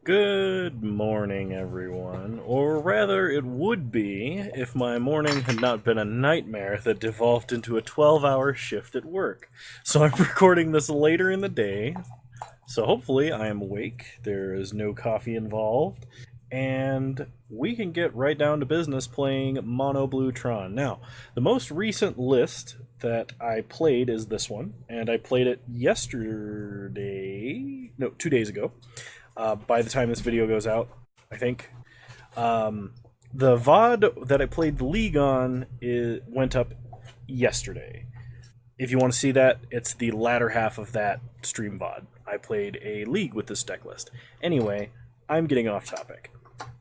Good morning, everyone. Or rather, it would be if my morning had not been a nightmare that devolved into a 12-hour shift at work. So I'm recording this later in the day, so hopefully I am awake, there is no coffee involved, and we can get right down to business playing Mono Blue Tron. Now, the most recent list that I played is this one, and I played it yesterday, no, 2 days ago. By the time this video goes out, I think. The VOD that I played the League on went up yesterday. If you want to see that, it's the latter half of that stream VOD. I played a League with this deck list. Anyway, I'm getting off topic.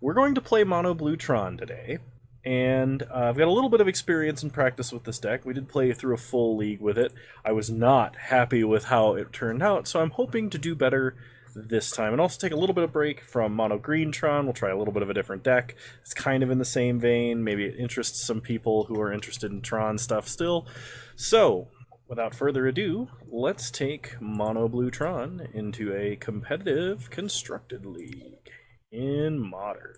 We're going to play Mono Blue Tron today, and I've got a little bit of experience and practice with this deck. We did play through a full League with it. I was not happy with how it turned out, so I'm hoping to do better this time, and also take a little bit of break from Mono Green Tron. We'll try a little bit of a different deck. It's kind of in the same vein. Maybe it interests some people who are interested in Tron stuff still. So, without further ado, let's take Mono Blue Tron into a competitive constructed league in Modern.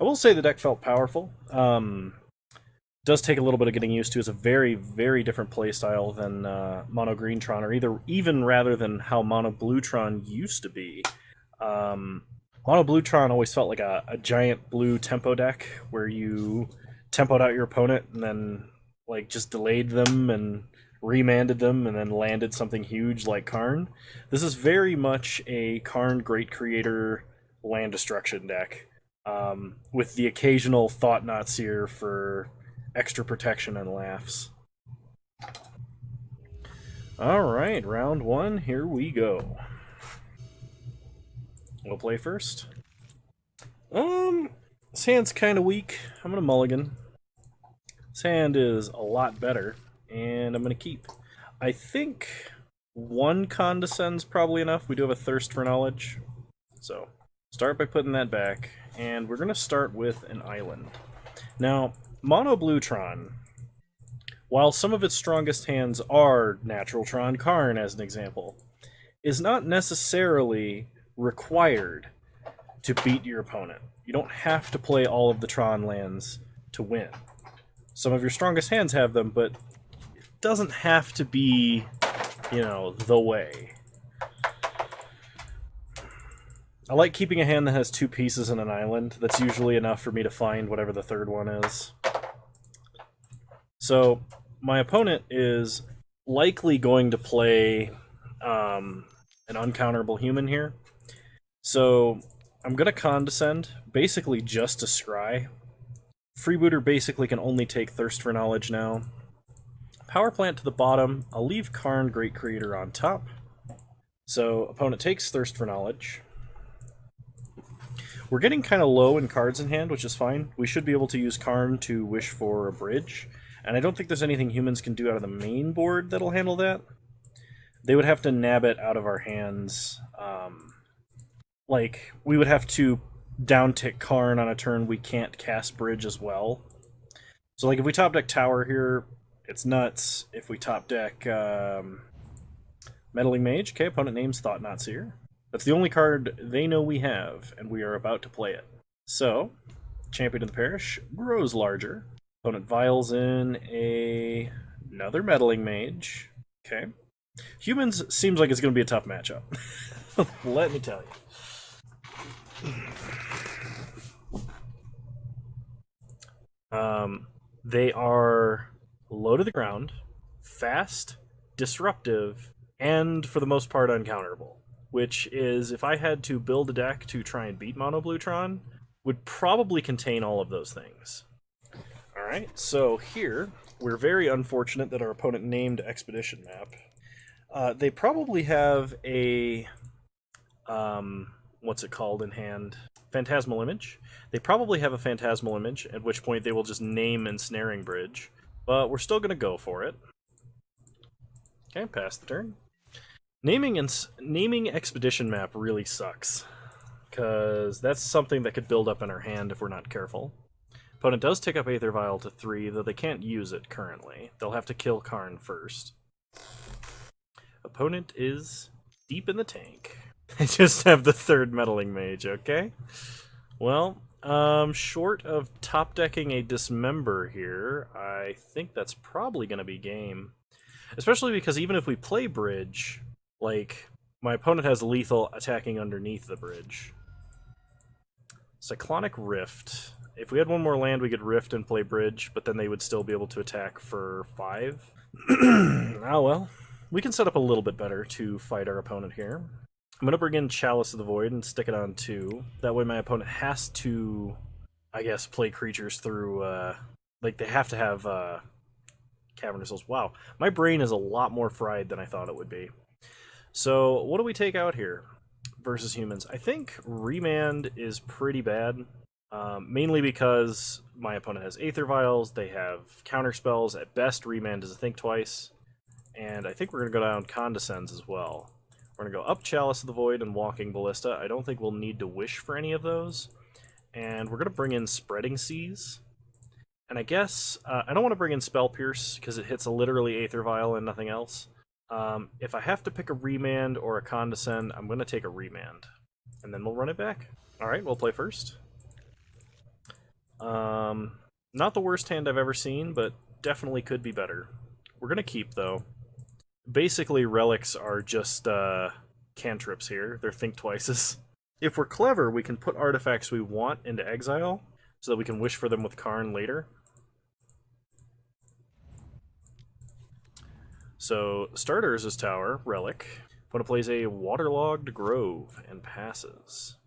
I will say the deck felt powerful. Does take a little bit of getting used to. It's a very, very different playstyle than Mono Green Tron, or even rather than how Mono Blue Tron used to be. Mono Blue Tron always felt like a giant blue tempo deck where you tempoed out your opponent and then like just delayed them and remanded them and then landed something huge like Karn. This is very much a Karn Great Creator land destruction deck, with the occasional Thought-Knot Seer for extra protection and laughs. Alright, round one, here we go. We'll play first. This hand's kind of weak. I'm going to mulligan. This hand is a lot better, and I'm going to keep. I think one Condescend's probably enough. We do have a Thirst for Knowledge. So, start by putting that back, and we're going to start with an island. Now, Mono Blue Tron, while some of its strongest hands are Natural Tron Karn, as an example, is not necessarily required to beat your opponent. You don't have to play all of the Tron lands to win. Some of your strongest hands have them, but it doesn't have to be, the way. I like keeping a hand that has two pieces and an island. That's usually enough for me to find whatever the third one is. So, my opponent is likely going to play an uncounterable human here. So, I'm going to Condescend, basically just to scry. Freebooter basically can only take Thirst for Knowledge now. Power Plant to the bottom. I'll leave Karn Great Creator on top. So, opponent takes Thirst for Knowledge. We're getting kind of low in cards in hand, which is fine. We should be able to use Karn to wish for a bridge, and I don't think there's anything humans can do out of the main board that'll handle that. They would have to nab it out of our hands. We would have to down-tick Karn on a turn we can't cast bridge as well. So, if we top deck Tower here, it's nuts. If we top deck Meddling Mage, okay, opponent names Thought-Knot Seer. That's the only card they know we have, and we are about to play it. So, Champion of the Parish grows larger. Opponent vials in another Meddling Mage. Okay. Humans seems like it's going to be a tough matchup. Let me tell you. They are low to the ground, fast, disruptive, and for the most part uncounterable. Which is, if I had to build a deck to try and beat Mono Blue Tron, would probably contain all of those things. Alright, so here, we're very unfortunate that our opponent named Expedition Map. They probably have a, what's it called in hand? Phantasmal Image. They probably have a Phantasmal Image, at which point they will just name Ensnaring Bridge. But we're still going to go for it. Okay, pass the turn. Naming Expedition Map really sucks, because that's something that could build up in our hand if we're not careful. Opponent does take up Aether Vial to 3, though they can't use it currently. They'll have to kill Karn first. Opponent is Deep in the tank. I just have the third meddling mage, okay? Well, short of top decking a dismember here, I think that's probably going to be game. Especially because even if we play bridge, like, my opponent has lethal attacking underneath the bridge. Cyclonic Rift. If we had one more land, we could Rift and play bridge, but then they would still be able to attack for 5. Oh well. We can set up a little bit better to fight our opponent here. I'm going to bring in Chalice of the Void and stick it on 2. That way my opponent has to, I guess, play creatures through, like, they have to have Cavernous Souls. Wow, my brain is a lot more fried than I thought it would be. So, what do we take out here versus humans? I think Remand is pretty bad, mainly because my opponent has Aether Vials, they have counter spells. At best, Remand is a Think Twice, and I think we're going to go down Condescends as well. We're going to go up Chalice of the Void and Walking Ballista. I don't think we'll need to wish for any of those. And we're going to bring in Spreading Seas. And I guess, I don't want to bring in Spell Pierce, because it hits a literally Aether Vial and nothing else. If I have to pick a Remand or a Condescend, I'm going to take a Remand. And then we'll run it back. Alright, we'll play first. Not the worst hand I've ever seen, but definitely could be better. We're going to keep, though. Basically, relics are just cantrips here. They're Think Twices. If we're clever, we can put artifacts we want into exile, so that we can wish for them with Karn later. So, starters is Tower, Relic. Opponent plays a Waterlogged Grove and passes.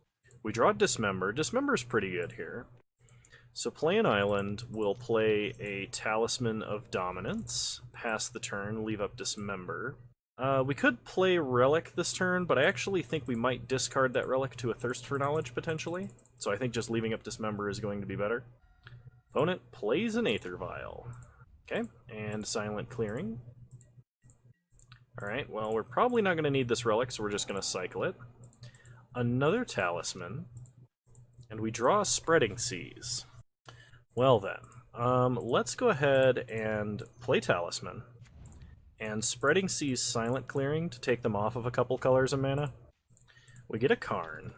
We draw Dismember. Dismember's pretty good here. So play an island, we'll play a Talisman of Dominance, pass the turn, leave up Dismember. We could play Relic this turn, but I actually think we might discard that Relic to a Thirst for Knowledge, potentially. So I think just leaving up Dismember is going to be better. Opponent plays an Aether Vial. Okay, and Silent Clearing. Alright, well, we're probably not going to need this Relic, so we're just going to cycle it. Another Talisman. And we draw Spreading Seas. Well then, let's go ahead and play Talisman. And Spreading Seas Silent Clearing to take them off of a couple colors of mana. We get a Karn.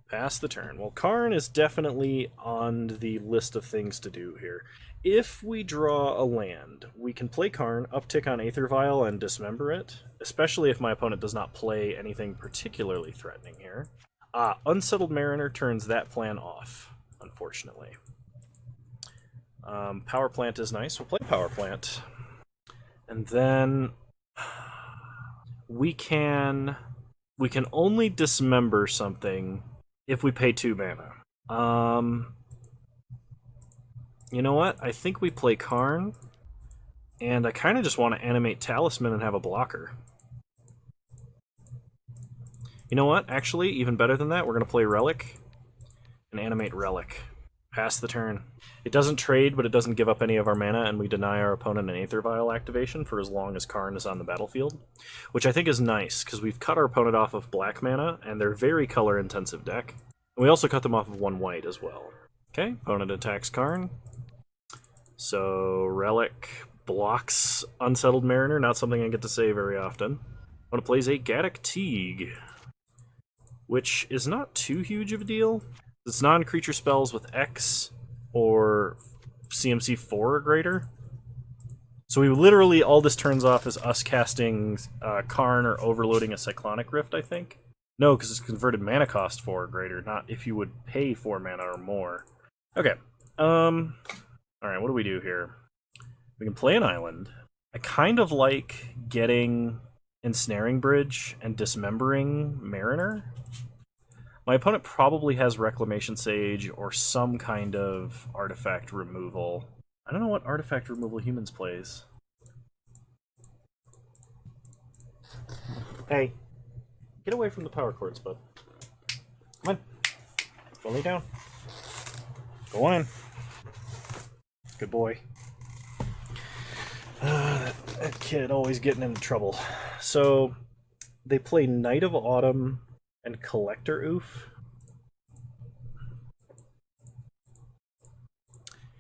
Pass the turn. Well, Karn is definitely on the list of things to do here. If we draw a land, we can play Karn, uptick on Aether Vial, and dismember it, especially if my opponent does not play anything particularly threatening here. Unsettled Mariner turns that plan off, unfortunately. Power Plant is nice. We'll play Power Plant. And then we can only dismember something if we pay 2 mana. You know what? I think we play Karn, and I kind of just want to animate Talisman and have a blocker. You know what? Actually, even better than that, we're going to play Relic and animate Relic. Pass the turn. It doesn't trade, but it doesn't give up any of our mana, and we deny our opponent an Aether Vial activation for as long as Karn is on the battlefield, which I think is nice, because we've cut our opponent off of black mana, and they're very color-intensive deck. And we also cut them off of 1 white as well. Okay, opponent attacks Karn. So, Relic blocks Unsettled Mariner, not something I get to say very often. Opponent plays a Gaddock Teague, which is not too huge of a deal. It's non-creature spells with X or CMC 4 or greater. So we literally, all this turns off is us casting Karn or overloading a Cyclonic Rift, I think. No, because it's converted mana cost 4 or greater, not if you would pay 4 mana or more. Okay. Alright, what do we do here? We can play an island. I kind of like getting Ensnaring Bridge and Dismembering Mariner. My opponent probably has Reclamation Sage or some kind of artifact removal. I don't know what artifact removal humans plays. Hey, get away from the power cords, bud. Come on. Go lay down. Go on. Good boy. That kid always getting into trouble. So, they play Knight of Autumn and Collector Oof.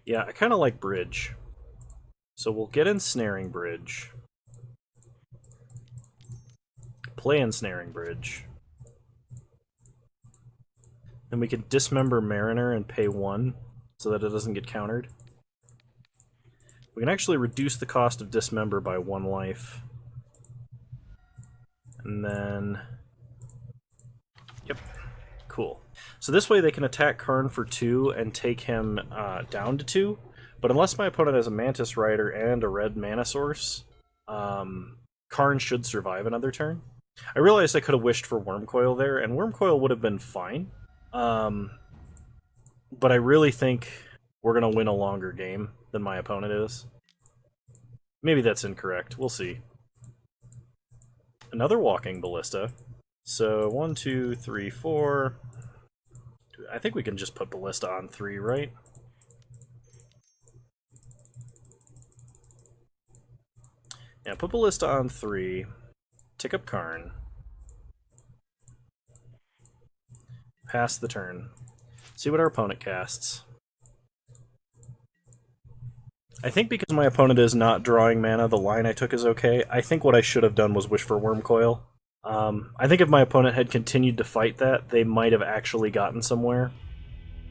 Yeah, I kind of like Bridge. So we'll get Ensnaring Bridge. play Ensnaring Bridge. Then we can dismember Mariner and pay 1 so that it doesn't get countered. We can actually reduce the cost of dismember by 1 life. And then... Yep. Cool. So this way they can attack Karn for 2 and take him down to 2. But unless my opponent has a Mantis Rider and a red mana source, Karn should survive another turn. I realized I could have wished for Wormcoil there, and Wormcoil would have been fine. But I really think we're going to win a longer game than my opponent is. Maybe that's incorrect. We'll see. Another Walking Ballista. So 1, 2, 3, 4. I think we can just put Ballista on 3, right? Yeah, put Ballista on 3. Tick up Karn. Pass the turn. See what our opponent casts. I think because my opponent is not drawing mana, the line I took is okay. I think what I should have done was wish for Wormcoil. I think if my opponent had continued to fight that, they might have actually gotten somewhere.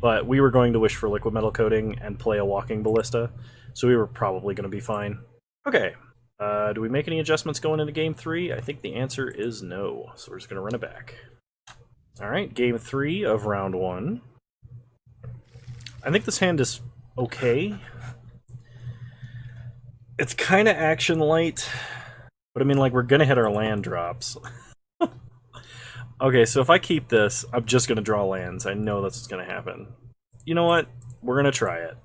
But we were going to wish for Liquid Metal Coating and play a Walking Ballista, so we were probably going to be fine. Okay, do we make any adjustments going into Game 3? I think the answer is no, so we're just going to run it back. Alright, Game 3 of Round 1. I think this hand is okay. It's kind of action light, but I mean, like, we're going to hit our land drops. Okay, so if I keep this, I'm just going to draw lands. I know that's what's going to happen. You know what? We're going to try it.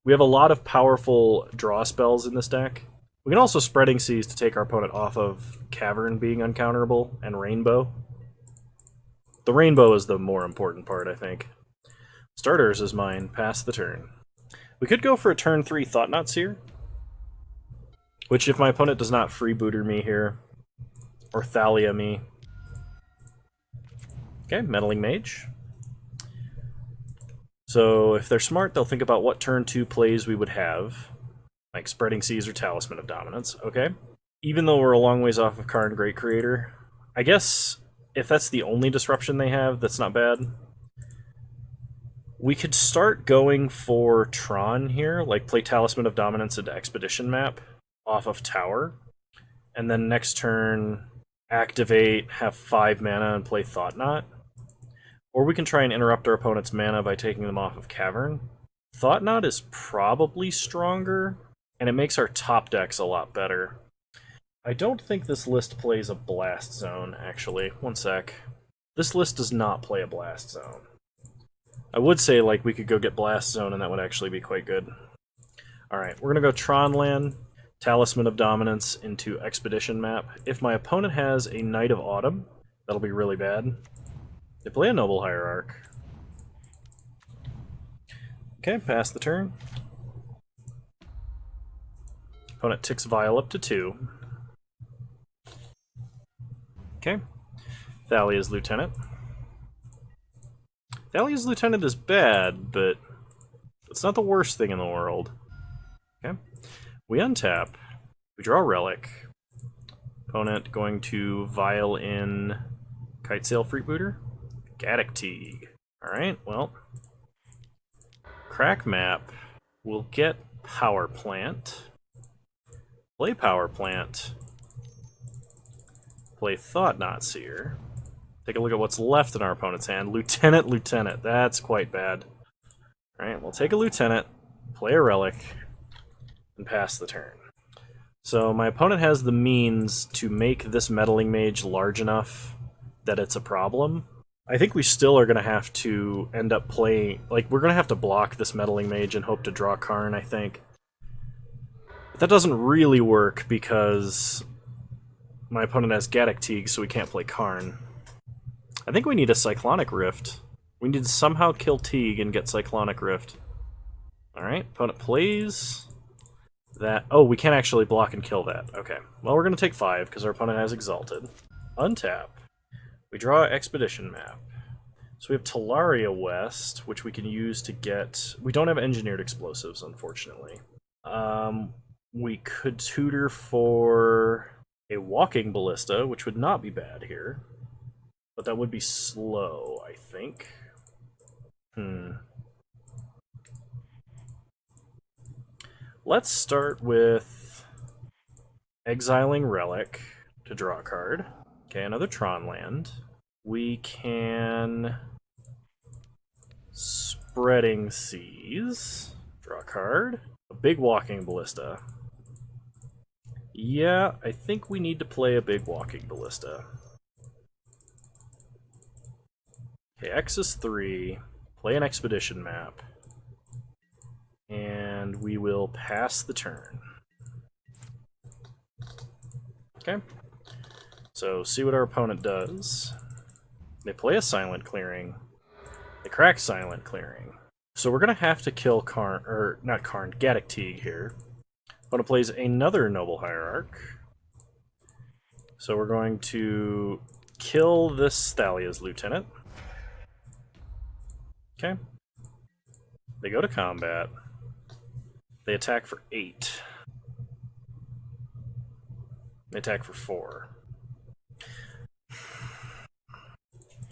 We have a lot of powerful draw spells in this deck. We can also Spreading Seas to take our opponent off of Cavern being uncounterable, and Rainbow. The Rainbow is the more important part, I think. Starters is mine. Pass the turn. We could go for a turn 3 Thought-Knot Seer, which if my opponent does not freebooter me here, or Thalia me. Okay, Meddling Mage. So if they're smart, they'll think about what turn 2 plays we would have, like Spreading Seas or Talisman of Dominance. Okay. Even though we're a long ways off of Karn Great Creator, I guess if that's the only disruption they have, that's not bad. We could start going for Tron here, like play Talisman of Dominance into Expedition Map off of Tower, and then next turn activate, have 5 mana, and play Thought-Knot. Or we can try and interrupt our opponent's mana by taking them off of Cavern. Thought-Knot is probably stronger, and it makes our top decks a lot better. I don't think this list plays a Blast Zone, actually. One sec. This list does not play a Blast Zone. I would say, like, we could go get Blast Zone, and that would actually be quite good. Alright, we're gonna go Tron Land, Talisman of Dominance into Expedition Map. If my opponent has a Knight of Autumn, that'll be really bad. They play a Noble Hierarch. Okay, pass the turn. Opponent ticks Vial up to 2. Okay. Thalia's Lieutenant. Thalia's Lieutenant is bad, but it's not the worst thing in the world. Okay. We untap. We draw a Relic. Opponent going to Vial in Kitesail Freebooter. Gaddock Teague. Alright, well. Crack Map. We'll get Power Plant. Play Power Plant. Play Thought-Knot Seer. Take a look at what's left in our opponent's hand. Lieutenant, Lieutenant. That's quite bad. Alright, we'll take a Lieutenant, play a Relic, and pass the turn. So my opponent has the means to make this Meddling Mage large enough that it's a problem. I think we still are going to have to end up playing... Like, we're going to have to block this Meddling Mage and hope to draw Karn, I think. But that doesn't really work because my opponent has Gaddock Teague, so we can't play Karn. I think we need a Cyclonic Rift. We need to somehow kill Teague and get Cyclonic Rift. Alright, opponent plays that. Oh, we can't actually block and kill that. Okay. Well, we're going to take 5 because our opponent has Exalted. Untap. We draw Expedition Map. So we have Talaria West, which we can use to get... We don't have Engineered Explosives, unfortunately. We could tutor for a walking ballista, which would not be bad here. But that would be slow, I think. Let's start with exiling Relic to draw a card. Okay, another Tron land. We can Spreading Seas. Draw a card. A big walking ballista. Yeah, I think we need to play a big walking ballista. Okay, X is 3. Play an expedition map. And we will pass the turn. Okay. So, see what our opponent does. They play a Silent Clearing. They crack Silent Clearing. So we're going to have to kill Karn, or not Karn, Gaddock Teague here. Opponent plays another Noble Hierarch. So we're going to kill this Thalia's Lieutenant. Okay. They go to combat. They attack for 8. They attack for 4.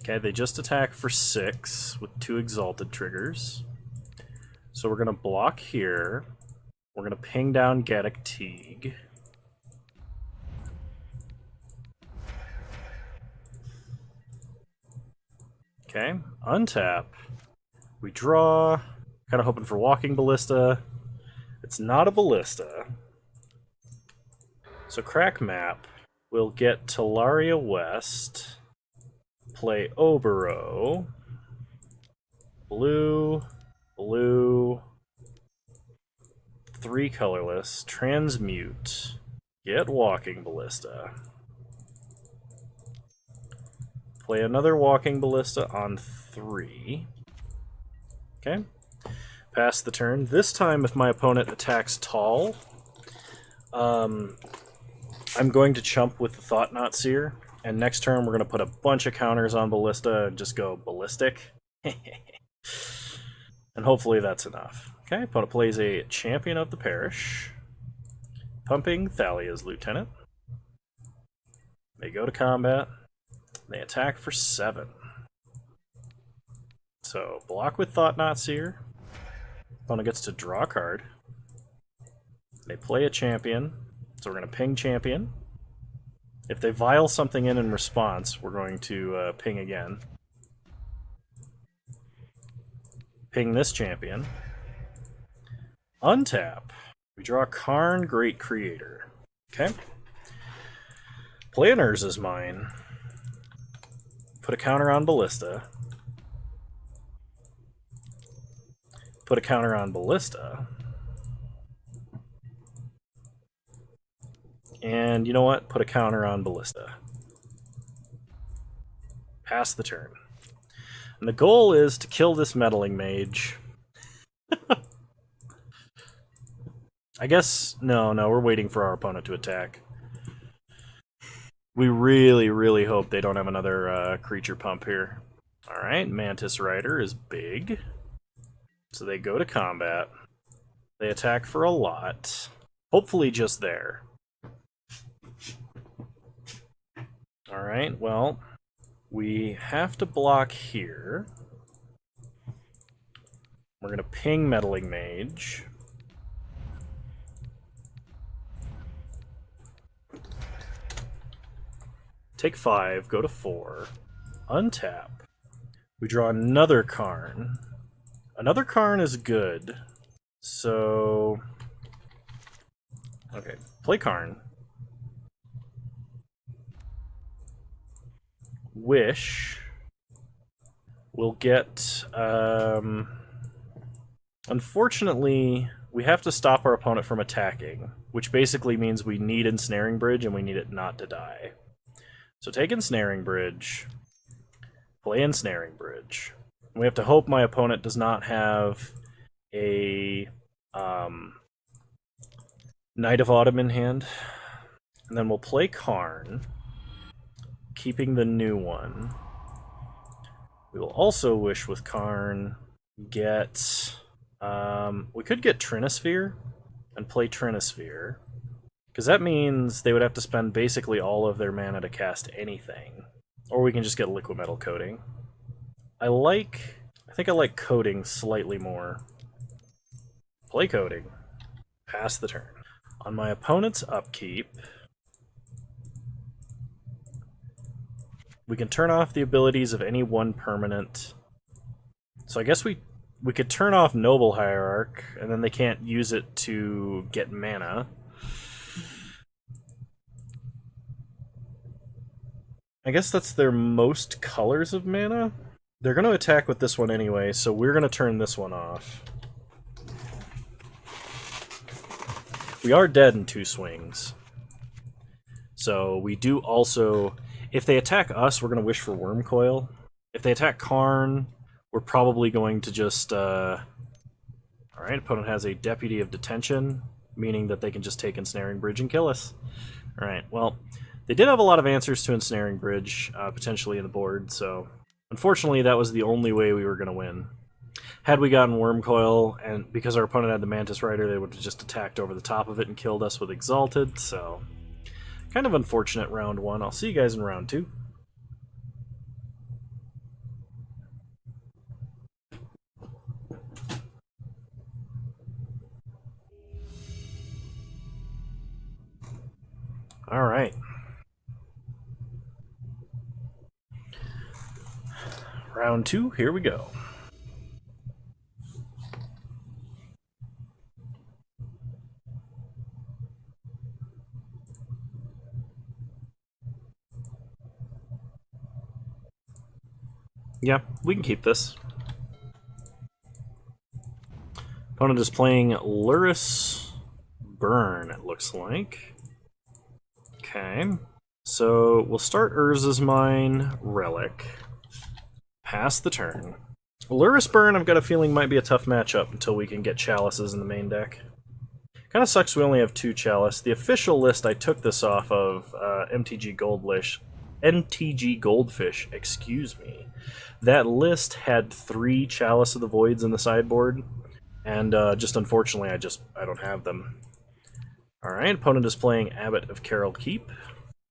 Okay, they just attack for 6 with 2 Exalted triggers. So we're going to block here. We're going to ping down Gaddock Teague. Okay, untap. We draw. Kind of hoping for Walking Ballista. It's not a Ballista. So crack map. We'll get Talaria West. Play Obero. Blue. Blue. 3 colorless. Transmute. Get Walking Ballista. Play another Walking Ballista on 3. Okay. Pass the turn. This time, if my opponent attacks tall, I'm going to chump with the Thought-Knot Seer, and next turn we're going to put a bunch of counters on Ballista and just go ballistic. And hopefully that's enough. Okay, opponent plays a Champion of the Parish, pumping Thalia's Lieutenant. They go to combat. They attack for 7. So, block with Thought-Knot Seer. Opponent gets to draw a card. They play a Champion, so we're going to ping Champion. If they vial something in response, we're going to ping again. Ping this Champion. Untap. We draw Karn, Great Creator. Okay. Play an Urza's Mine. Put a counter on Ballista. Put a counter on Ballista. And you know what? Put a counter on Ballista. Pass the turn. And the goal is to kill this Meddling Mage. I guess, no, we're waiting for our opponent to attack. We really, really hope they don't have another creature pump here. Alright, Mantis Rider is big. So they go to combat. They attack for a lot. Hopefully just there. Alright, well, we have to block here. We're going to ping Meddling Mage. Take 5, go to 4. Untap. We draw another Karn. Another Karn is good. So... okay, play Karn. Wish. We'll get... unfortunately, we have to stop our opponent from attacking, which basically means we need Ensnaring Bridge and we need it not to die. So take Ensnaring Bridge, play Ensnaring Bridge. We have to hope my opponent does not have a Knight of Autumn in hand. And then we'll play Karn, keeping the new one. We will also wish with Karn, get... we could get Trinisphere and play Trinisphere. Because that means they would have to spend basically all of their mana to cast anything. Or we can just get liquid metal coating. I think I like coating slightly more. Play coating. Pass the turn. On my opponent's upkeep, we can turn off the abilities of any one permanent. So I guess we could turn off Noble Hierarch, and then they can't use it to get mana. I guess that's their most colors of mana. They're going to attack with this one anyway, so we're going to turn this one off. We are dead in 2 swings. So we do also... If they attack us, we're going to wish for Wormcoil. If they attack Karn, we're probably going to just... Alright, opponent has a Deputy of Detention, meaning that they can just take Ensnaring Bridge and kill us. Alright, well, they did have a lot of answers to Ensnaring Bridge, potentially in the board, so... Unfortunately, that was the only way we were going to win. Had we gotten Wormcoil, and because our opponent had the Mantis Rider, they would have just attacked over the top of it and killed us with Exalted, so... Kind of unfortunate round 1. I'll see you guys in round 2. Alright. Round 2, here we go. Yeah, we can keep this. Opponent is playing Luris Burn, it looks like. Okay. So we'll start Urza's Mine, Relic. Pass the turn. Luris Burn, I've got a feeling, might be a tough matchup until we can get Chalices in the main deck. Kind of sucks we only have 2 Chalice. The official list I took this off of, MTG Goldfish, excuse me. That list had 3 Chalice of the Voids in the sideboard, and just unfortunately I don't have them. Alright, opponent is playing Abbot of Carroll Keep.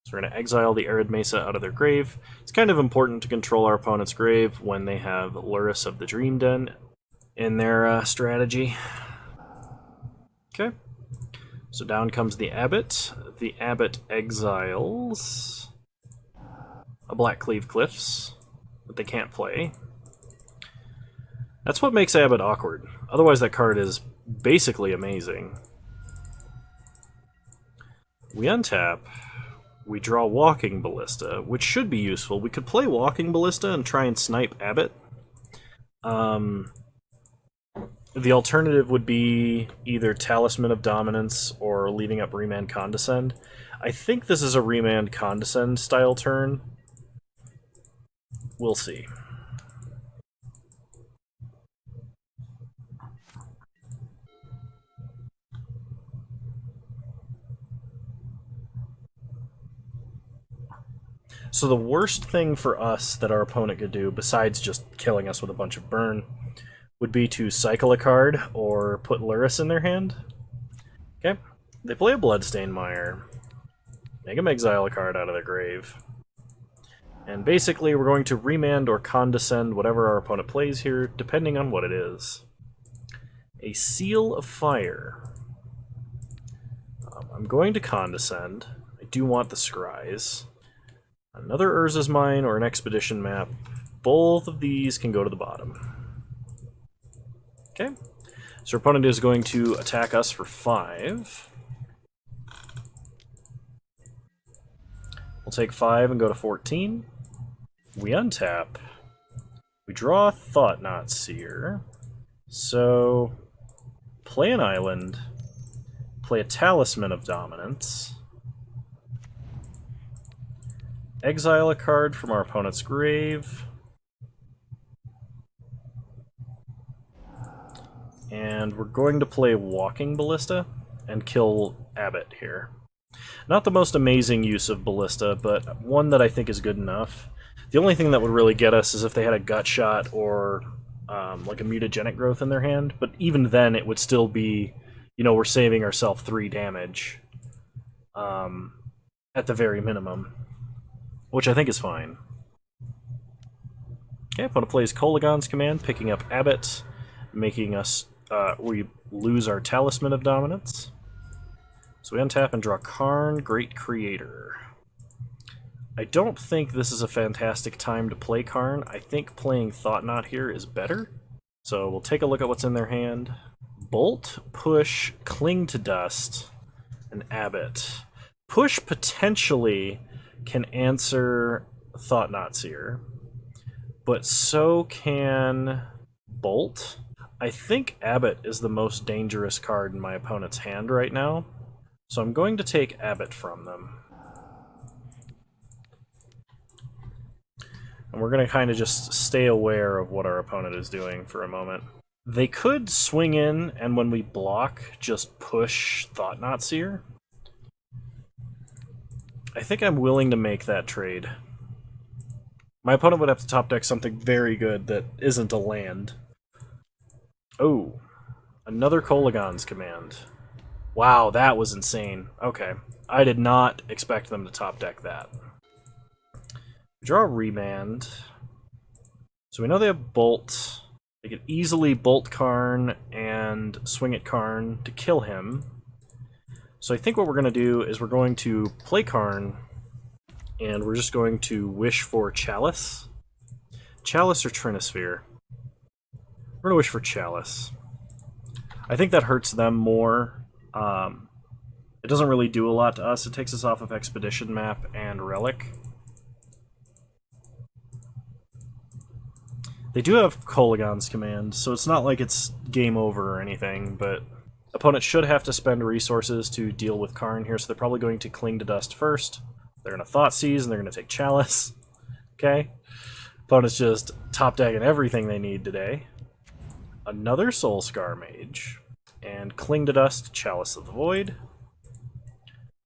So we're going to exile the Arid Mesa out of their grave. It's kind of important to control our opponent's grave when they have Luris of the Dream Den in their strategy. Okay. So down comes the Abbot. The Abbot exiles a Blackcleave Cliffs that they can't play. That's what makes Abbot awkward. Otherwise that card is basically amazing. We untap. We draw Walking Ballista, which should be useful. We could play Walking Ballista and try and snipe Abbot. The alternative would be either Talisman of Dominance or leaving up Remand Condescend. I think this is a Remand Condescend style turn. We'll see. So the worst thing for us that our opponent could do, besides just killing us with a bunch of burn, would be to cycle a card or put Luris in their hand. Okay, they play a Bloodstained Mire. Make them exile a card out of their grave. And basically we're going to remand or condescend whatever our opponent plays here, depending on what it is. A Seal of Fire. I'm going to condescend. I do want the Scries. Another Urza's Mine or an Expedition map. Both of these can go to the bottom. Okay. So our opponent is going to attack us for 5. We'll take 5 and go to 14. We untap. We draw Thought-Knot Seer. So, play an island. Play a Talisman of Dominance. Exile a card from our opponent's grave. And we're going to play Walking Ballista and kill Abbot here. Not the most amazing use of Ballista, but one that I think is good enough. The only thing that would really get us is if they had a Gut Shot or like a Mutagenic Growth in their hand, but even then it would still be, you know, we're saving ourselves 3 damage. at the very minimum, which I think is fine. Okay, opponent plays Kolagon's command, picking up Abbott, making us we lose our Talisman of Dominance. So we untap and draw Karn, Great Creator. I don't think this is a fantastic time to play Karn. I think playing Thought-Knot here is better. So we'll take a look at what's in their hand. Bolt, Push, Cling to Dust, and Abbott. Push potentially can answer Thought-Knot Seer, but so can Bolt. I think Abbott is the most dangerous card in my opponent's hand right now, so I'm going to take Abbott from them. And we're going to kind of just stay aware of what our opponent is doing for a moment. They could swing in, and when we block, just push Thought-Knot Seer. I think I'm willing to make that trade. My opponent would have to top deck something very good that isn't a land. Oh, another Kolagon's command. Wow, that was insane. Okay, I did not expect them to top deck that. Draw a Remand. So we know they have Bolt. They could easily Bolt Karn and swing at Karn to kill him. So I think what we're going to do is we're going to play Karn, and we're just going to wish for Chalice. Chalice or Trinisphere? We're going to wish for Chalice. I think that hurts them more. It doesn't really do a lot to us. It takes us off of Expedition Map and Relic. They do have Kolagon's command, so it's not like it's game over or anything, but opponent should have to spend resources to deal with Karn here, so they're probably going to Cling to Dust first. They're going to Thoughtseize, and they're going to take Chalice. Okay? Opponent's just top-decking everything they need today. Another Soulscar Mage. And Cling to Dust, Chalice of the Void.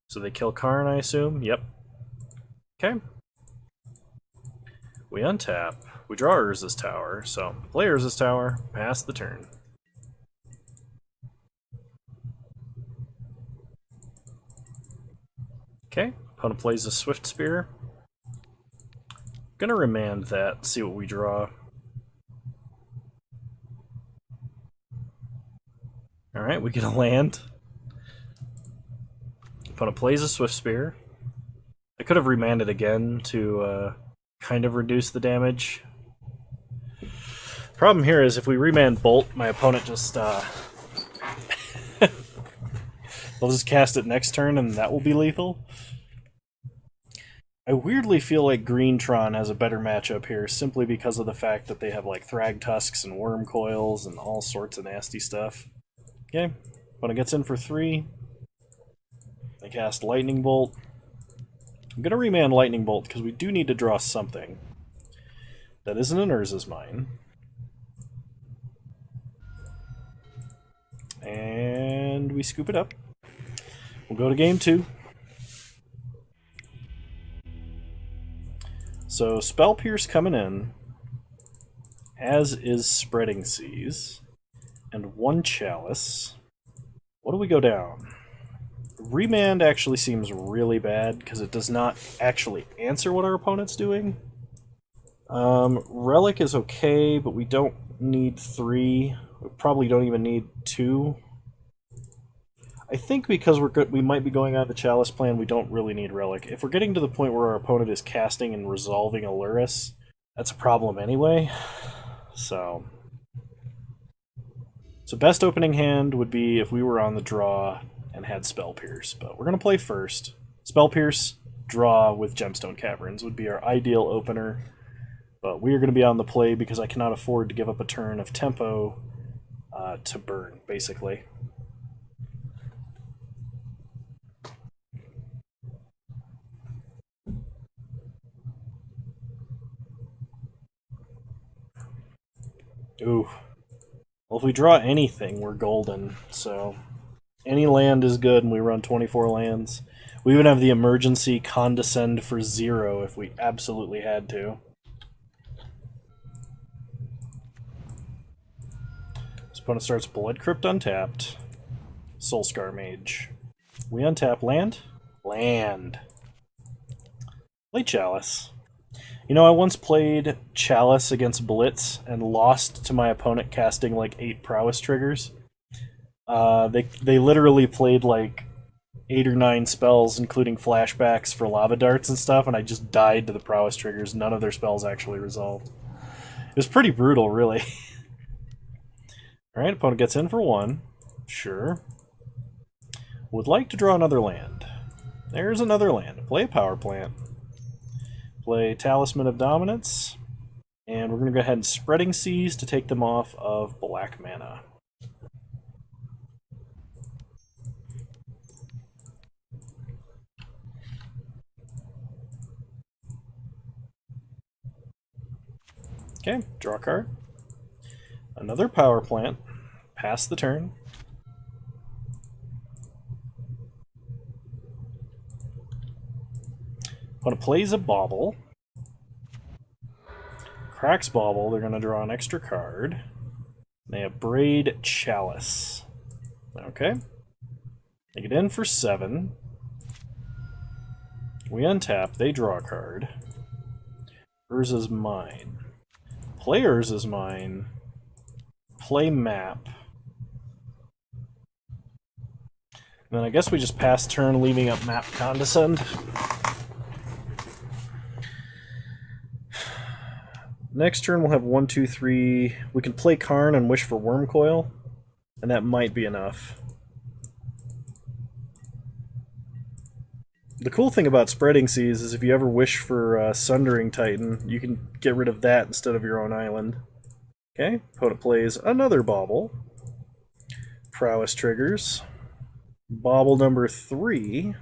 So they kill Karn, I assume? Yep. Okay. We untap. We draw Urza's Tower, so play Urza's Tower, pass the turn. Okay, opponent plays a Swift Spear. Gonna remand that, see what we draw. Alright, we get a land. Opponent plays a Swift Spear. I could have remanded again to kind of reduce the damage. Problem here is if we remand Bolt, my opponent just they'll just cast it next turn and that will be lethal. I weirdly feel like Green Tron has a better matchup here simply because of the fact that they have like Thrag Tusks and Worm Coils and all sorts of nasty stuff. Okay, opponent gets in for 3. They cast Lightning Bolt. I'm going to remand Lightning Bolt because we do need to draw something. That isn't an Urza's Mine. And we scoop it up. We'll go to game 2. So Spell Pierce coming in, as is Spreading Seas, and 1 Chalice. What do we go down? Remand actually seems really bad because it does not actually answer what our opponent's doing. Relic is okay, but we don't need 3. We probably don't even need 2. I think because we might be going out of the Chalice plan, we don't really need Relic. If we're getting to the point where our opponent is casting and resolving a Lurrus, that's a problem anyway. So best opening hand would be if we were on the draw and had Spell Pierce, but we're going to play first. Spell Pierce, draw with Gemstone Caverns would be our ideal opener, but we are going to be on the play because I cannot afford to give up a turn of tempo to burn, basically. Ooh. Well, if we draw anything, we're golden, so any land is good, and we run 24 lands. We even have the emergency Condescend for 0 if we absolutely had to. This opponent starts Blood Crypt untapped. Soulscar Mage. We untap land, Land. Play Chalice. You know, I once played Chalice against Blitz and lost to my opponent casting like 8 prowess triggers. They literally played like 8 or 9 spells, including flashbacks for lava darts and stuff, and I just died to the prowess triggers. None of their spells actually resolved. It was pretty brutal, really. Alright, opponent gets in for 1. Sure. Would like to draw another land. There's another land. Play a power plant. Play Talisman of Dominance. And we're going to go ahead and Spreading Seas to take them off of black mana. Okay, draw a card. Another power plant. Pass the turn. Opponent plays a Bauble. Cracks Bauble, they're going to draw an extra card. They have Braid Chalice. Okay. They get in for 7. We untap, they draw a card. Urza's Mine. Play Urza's Mine. Play Map. And then I guess we just pass turn, leaving up Map Condescend. Next turn we'll have 1, 2, 3. We can play Karn and wish for Wormcoil, and that might be enough. The cool thing about Spreading Seas is if you ever wish for Sundering Titan, you can get rid of that instead of your own island. Okay, opponent plays another Bauble. Prowess triggers. Bauble number 3.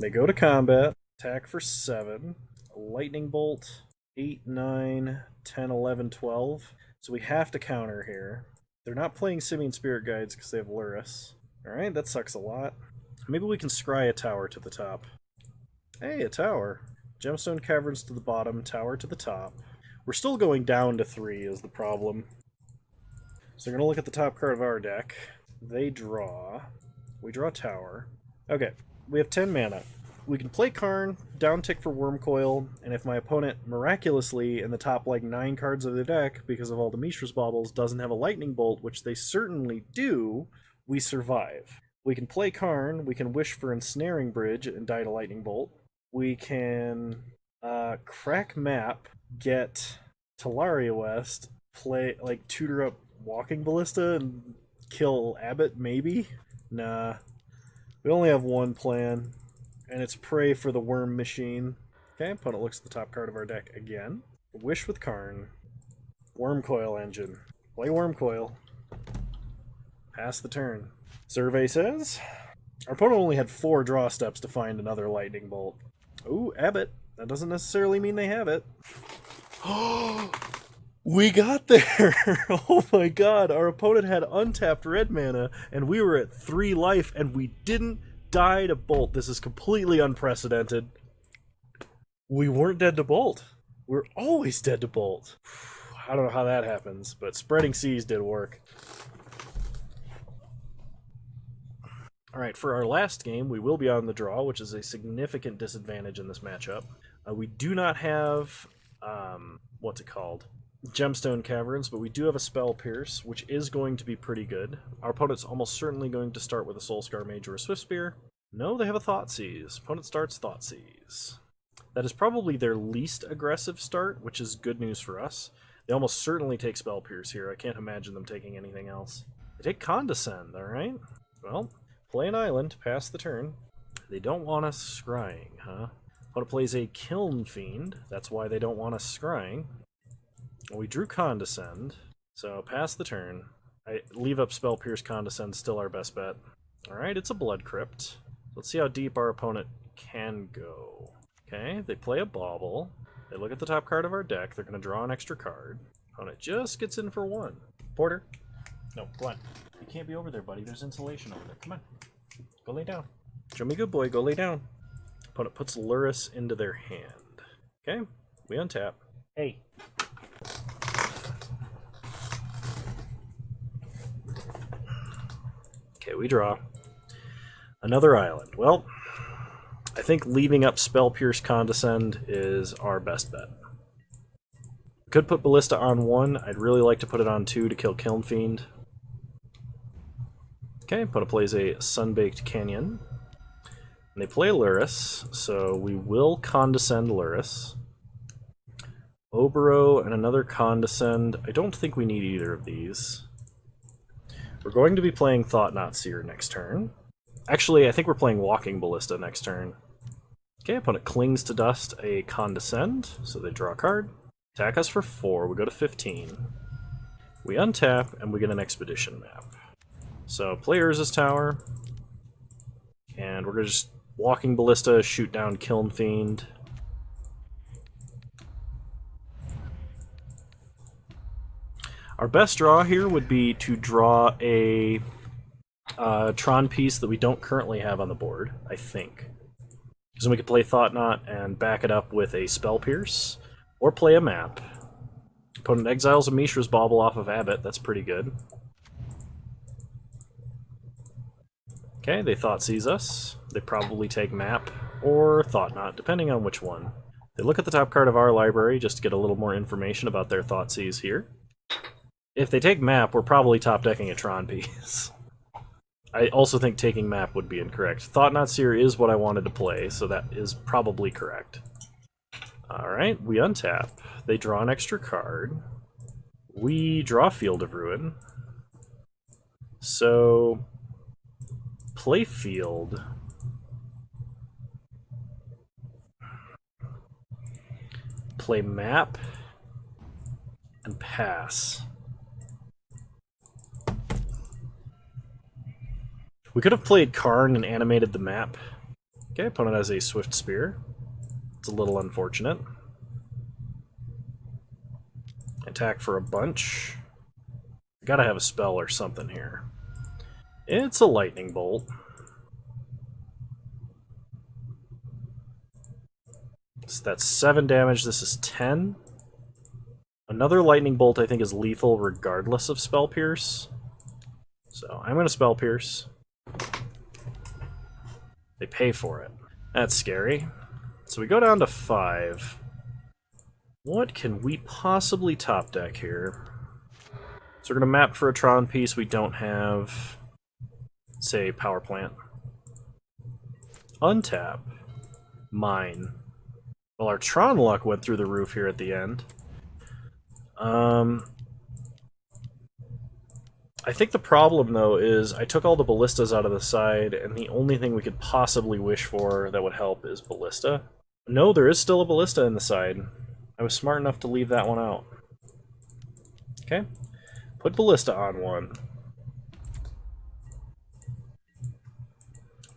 They go to combat. Attack for 7. Lightning Bolt, 8, 9, 10, 11, 12. So we have to counter here. They're not playing Simian Spirit Guides because they have Luris. Alright, that sucks a lot. Maybe we can scry a tower to the top. Hey, a tower. Gemstone Caverns to the bottom, tower to the top. We're still going down to 3 is the problem. So we're going to look at the top card of our deck. They draw. We draw tower. Okay, we have 10 mana. We can play Karn, down tick for Wormcoil, and if my opponent miraculously in the top like 9 cards of the deck, because of all the Mishra's Baubles, doesn't have a Lightning Bolt, which they certainly do, we survive. We can play Karn, we can wish for Ensnaring Bridge and die to Lightning Bolt. We can crack Map, get Talaria West, play like tutor up Walking Ballista and kill Abbott, maybe? Nah. We only have one plan. And it's Prey for the Worm Machine. Okay, opponent looks at the top card of our deck again. Wish with Karn. Wormcoil Engine. Play Wormcoil. Pass the turn. Survey says our opponent only had 4 draw steps to find another Lightning Bolt. Ooh, Abbott. That doesn't necessarily mean they have it. We got there! Oh my god, our opponent had untapped red mana, and we were at 3 life, and we didn't die to Bolt. This is completely unprecedented. We weren't dead to Bolt. We're always dead to Bolt. I don't know how that happens, but Spreading Seas did work. Alright, for our last game, we will be on the draw, which is a significant disadvantage in this matchup. We do not have, what's it called? Gemstone Caverns, but we do have a Spell Pierce, which is going to be pretty good. Our opponent's almost certainly going to start with a Soulscar Mage or a Swift Spear. No, they have a Thoughtseize. Opponent starts Thoughtseize. That is probably their least aggressive start, which is good news for us. They almost certainly take Spell Pierce here. I can't imagine them taking anything else. They take Condescend, alright? Well, play an island, pass the turn. They don't want us scrying, huh? Opponent plays a Kiln Fiend. That's why they don't want us scrying. We drew Condescend, so pass the turn. I leave up Spell Pierce, Condescend, still our best bet. Alright, it's a Blood Crypt. Let's see how deep our opponent can go. Okay, they play a Bauble. They look at the top card of our deck. They're going to draw an extra card. Opponent just gets in for 1. Porter. No, go on. You can't be over there, buddy. There's insulation over there. Come on. Go lay down. Show me good boy. Go lay down. Opponent puts Luris into their hand. Okay, we untap. Hey. Okay, we draw. Another island. Well, I think leaving up Spell Pierce Condescend is our best bet. Could put Ballista on 1. I'd really like to put it on 2 to kill Kiln Fiend. Okay, Pona plays a Sunbaked Canyon. And they play Luris, so we will Condescend Luris. Obero and another Condescend. I don't think we need either of these. We're going to be playing Thought-Knot Seer next turn. Actually, I think we're playing Walking Ballista next turn. Okay, opponent clings to dust a Condescend, so they draw a card. Attack us for 4, we go to 15. We untap, and we get an Expedition map. So, play Urza's Tower, and we're going to just Walking Ballista, shoot down Kiln Fiend. Our best draw here would be to draw a Tron piece that we don't currently have on the board, I think. Because then we could play Thought-Knot and back it up with a Spell Pierce, or play a map. Opponent exiles a Mishra's Bauble off of Abbott, that's pretty good. Okay, they Thoughtseize us. They probably take map, or Thought-Knot, depending on which one. They look at the top card of our library just to get a little more information about their Thoughtseize here. If they take map, we're probably top-decking a Tron piece. I also think taking map would be incorrect. Thought-Knot Seer is what I wanted to play, so that is probably correct. Alright, we untap. They draw an extra card. We draw Field of Ruin. So, play Field. Play map. And pass. We could have played Karn and animated the map. Okay, opponent has a Swift Spear. It's a little unfortunate. Attack for a bunch. Gotta have a spell or something here. It's a Lightning Bolt. So that's 7 damage, this is 10. Another Lightning Bolt I think is lethal regardless of Spell Pierce. So I'm going to Spell Pierce. They pay for it. That's scary. So we go down to 5. What can we possibly top deck here? So we're going to map for a Tron piece we don't have. Say Power Plant. Untap. Mine. Well, our Tron luck went through the roof here at the end. I think the problem, though, is I took all the Ballistas out of the side, and the only thing we could possibly wish for that would help is Ballista. No, there is still a Ballista in the side. I was smart enough to leave that one out. Okay. Put Ballista on 1.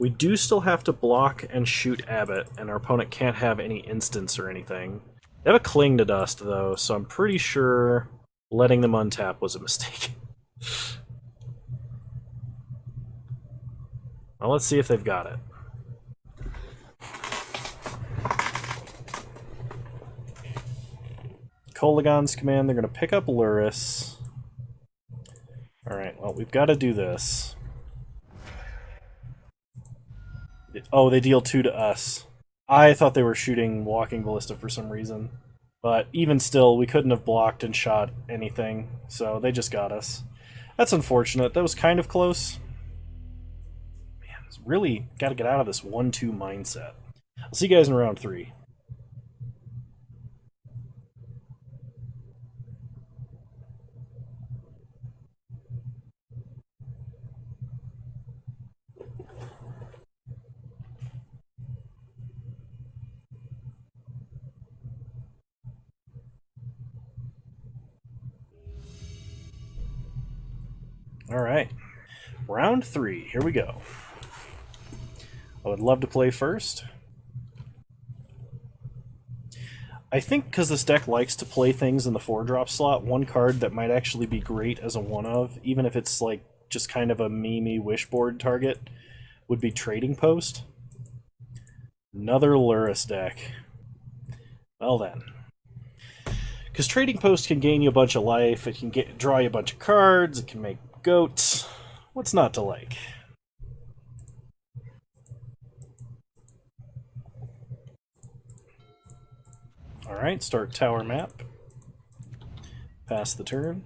We do still have to block and shoot Abbott, and our opponent can't have any instants or anything. They have a Cling to Dust, though, so I'm pretty sure letting them untap was a mistake. Well, let's see if they've got it. Kolaghan's command, they're going to pick up Luris. Alright, well, we've got to do this. Oh, they deal 2 to us. I thought they were shooting Walking Ballista for some reason. But even still, we couldn't have blocked and shot anything, so they just got us. That's unfortunate. That was kind of close. Man, it's really got to get out of this 1-2 mindset. I'll see you guys in round 3. Alright, round 3, here we go. I would love to play first. I think because this deck likes to play things in the 4-drop slot, one card that might actually be great as a one-of, even if it's like just kind of a me wishboard target, would be Trading Post. Another Luris deck. Well then. Because Trading Post can gain you a bunch of life, it can draw you a bunch of cards, it can make goats. What's not to like? Alright, start tower map. Pass the turn.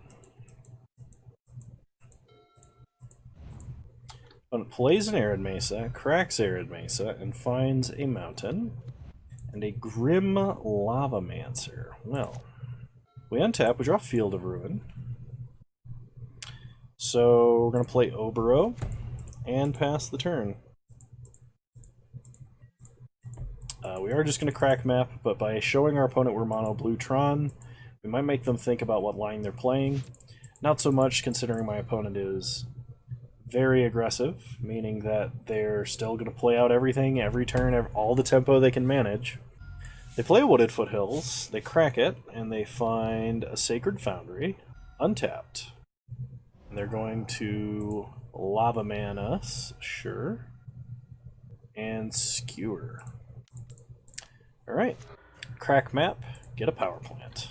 Opponent plays an Arid Mesa, cracks Arid Mesa, and finds a mountain and a Grim Lavamancer. Well, we untap, we draw Field of Ruin. So we're going to play Obero and pass the turn. We are just going to crack map, but by showing our opponent we're mono blue Tron, we might make them think about what line they're playing. Not so much considering my opponent is very aggressive, meaning that they're still going to play out everything, every turn, all the tempo they can manage. They play Wooded Foothills, they crack it, and they find a Sacred Foundry, untapped. And they're going to Lava Man us, sure, and Skewer. Alright, crack map, get a power plant.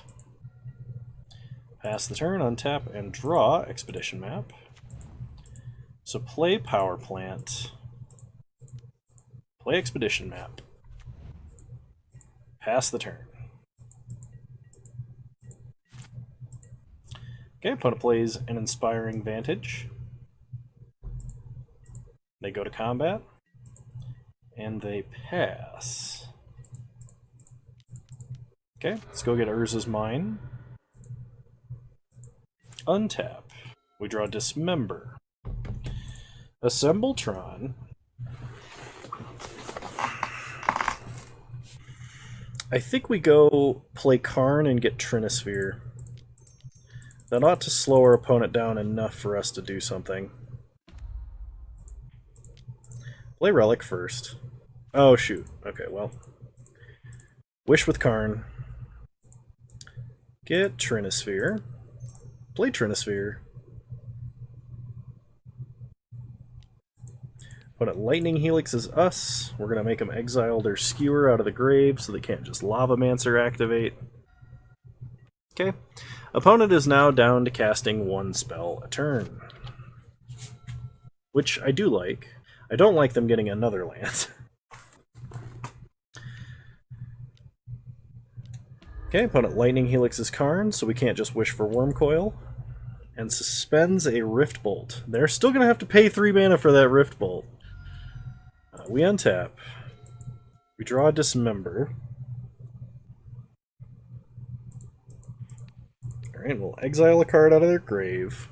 Pass the turn, untap, and draw Expedition map. So play power plant, play Expedition map, pass the turn. Okay, opponent plays an Inspiring Vantage. They go to combat, and they pass. Okay, let's go get Urza's Mine. Untap. We draw Dismember. Assemble Tron. I think we go play Karn and get Trinisphere. That ought to slow our opponent down enough for us to do something. Play Relic first. Oh, shoot. Okay, well. Wish with Karn. Get Trinisphere. Play Trinisphere. Opponent Lightning Helix is us. We're going to make them exile their Skewer out of the grave so they can't just Lavamancer activate. Okay. Opponent is now down to casting one spell a turn. Which I do like. I don't like them getting another land. Okay, opponent Lightning Helix is Karn, so we can't just wish for Wormcoil. And suspends a Rift Bolt. They're still going to have to pay 3 mana for that Rift Bolt. We untap. We draw Dismember. Alright, we'll exile a card out of their grave.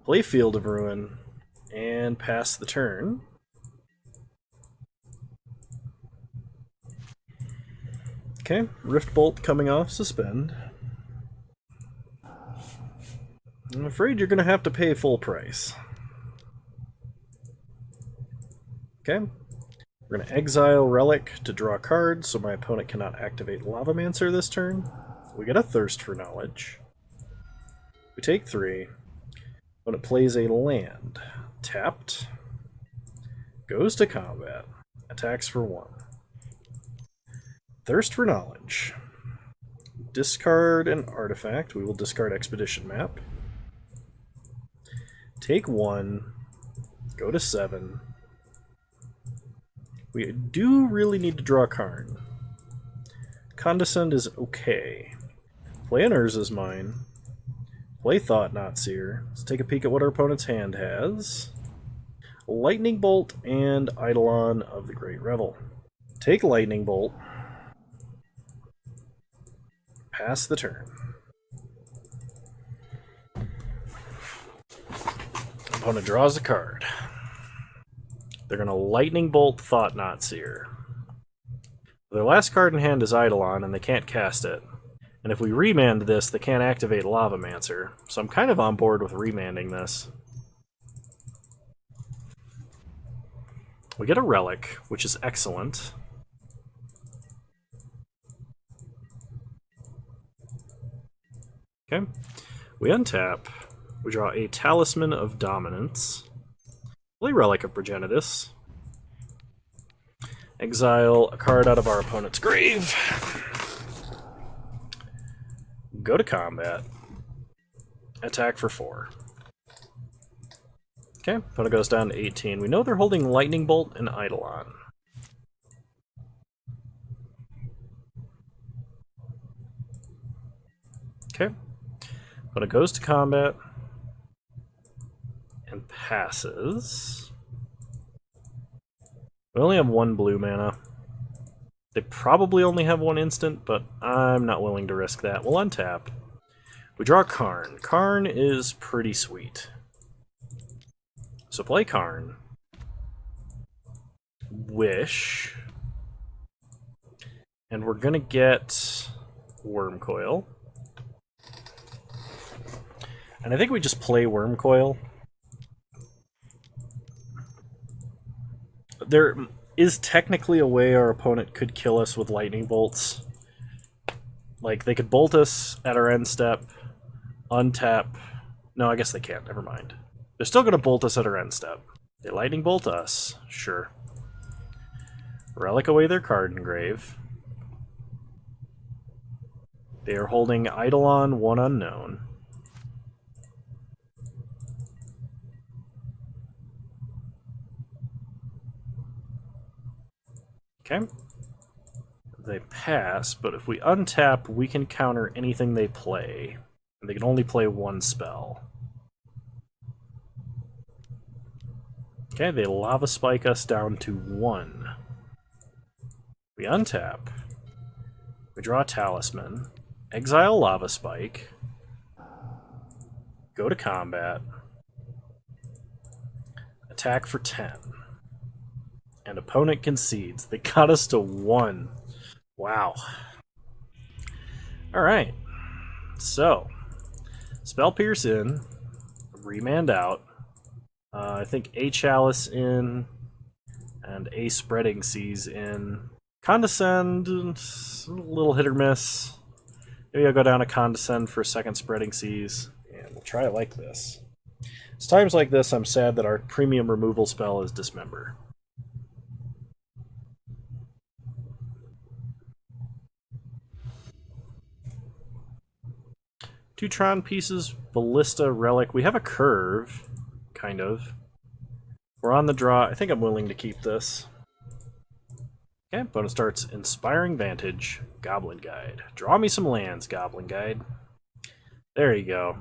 Play Field of Ruin. And pass the turn. Okay, Rift Bolt coming off Suspend. I'm afraid you're going to have to pay full price. Okay, we're going to exile Relic to draw cards so my opponent cannot activate Lavamancer this turn. We get a Thirst for Knowledge. We take 3. Opponent plays a land. Tapped. Goes to combat. Attacks for 1. Thirst for Knowledge. Discard an artifact. We will discard Expedition Map. Take 1. Go to 7. We do really need to draw Karn. Condescend is okay. Play an Urza's Mine. Play Thought Knot Seer. Let's take a peek at what our opponent's hand has. Lightning Bolt and Eidolon of the Great Revel. Take Lightning Bolt. Pass the turn. Opponent draws a card. They're going to Lightning Bolt Thought Knot Seer. Their last card in hand is Eidolon, and they can't cast it. And if we remand this, they can't activate Lavamancer. So I'm kind of on board with remanding this. We get a Relic, which is excellent. Okay. We untap. We draw a Talisman of Dominance. Play Relic of Progenitus. Exile a card out of our opponent's grave. Go to combat. Attack for 4. Okay, opponent goes down to 18. We know they're holding Lightning Bolt and Eidolon. Okay. But it goes to combat and passes. We only have 1 blue mana. They probably only have 1 instant, but I'm not willing to risk that. We'll untap. We draw Karn. Karn is pretty sweet. So play Karn. Wish. And we're gonna get Wormcoil. And I think we just play Wormcoil. There is technically a way our opponent could kill us with lightning bolts. Like, they could bolt us at our end step, untap. No, I guess they can't. Never mind. They're still going to bolt us at our end step. They lightning bolt us. Sure. Relic away their card engrave. They are holding Eidolon, 1 unknown. Okay. They pass, but if we untap, we can counter anything they play. And they can only play 1 spell. Okay, they Lava Spike us down to 1. We untap. We draw a Talisman. Exile Lava Spike. Go to combat. Attack for 10. And opponent concedes. They got us to 1. Wow. Alright. So, Spell Pierce in. Remand out. I think a Chalice in. And a Spreading Seas in. Condescend. A little hit or miss. Maybe I'll go down to Condescend for a second Spreading Seas. And we'll try it like this. It's times like this I'm sad that our premium removal spell is Dismember. U Tron pieces, Ballista, Relic. We have a curve, kind of. We're on the draw. I think I'm willing to keep this. Okay, opponent starts Inspiring Vantage, Goblin Guide. Draw me some lands, Goblin Guide. There you go.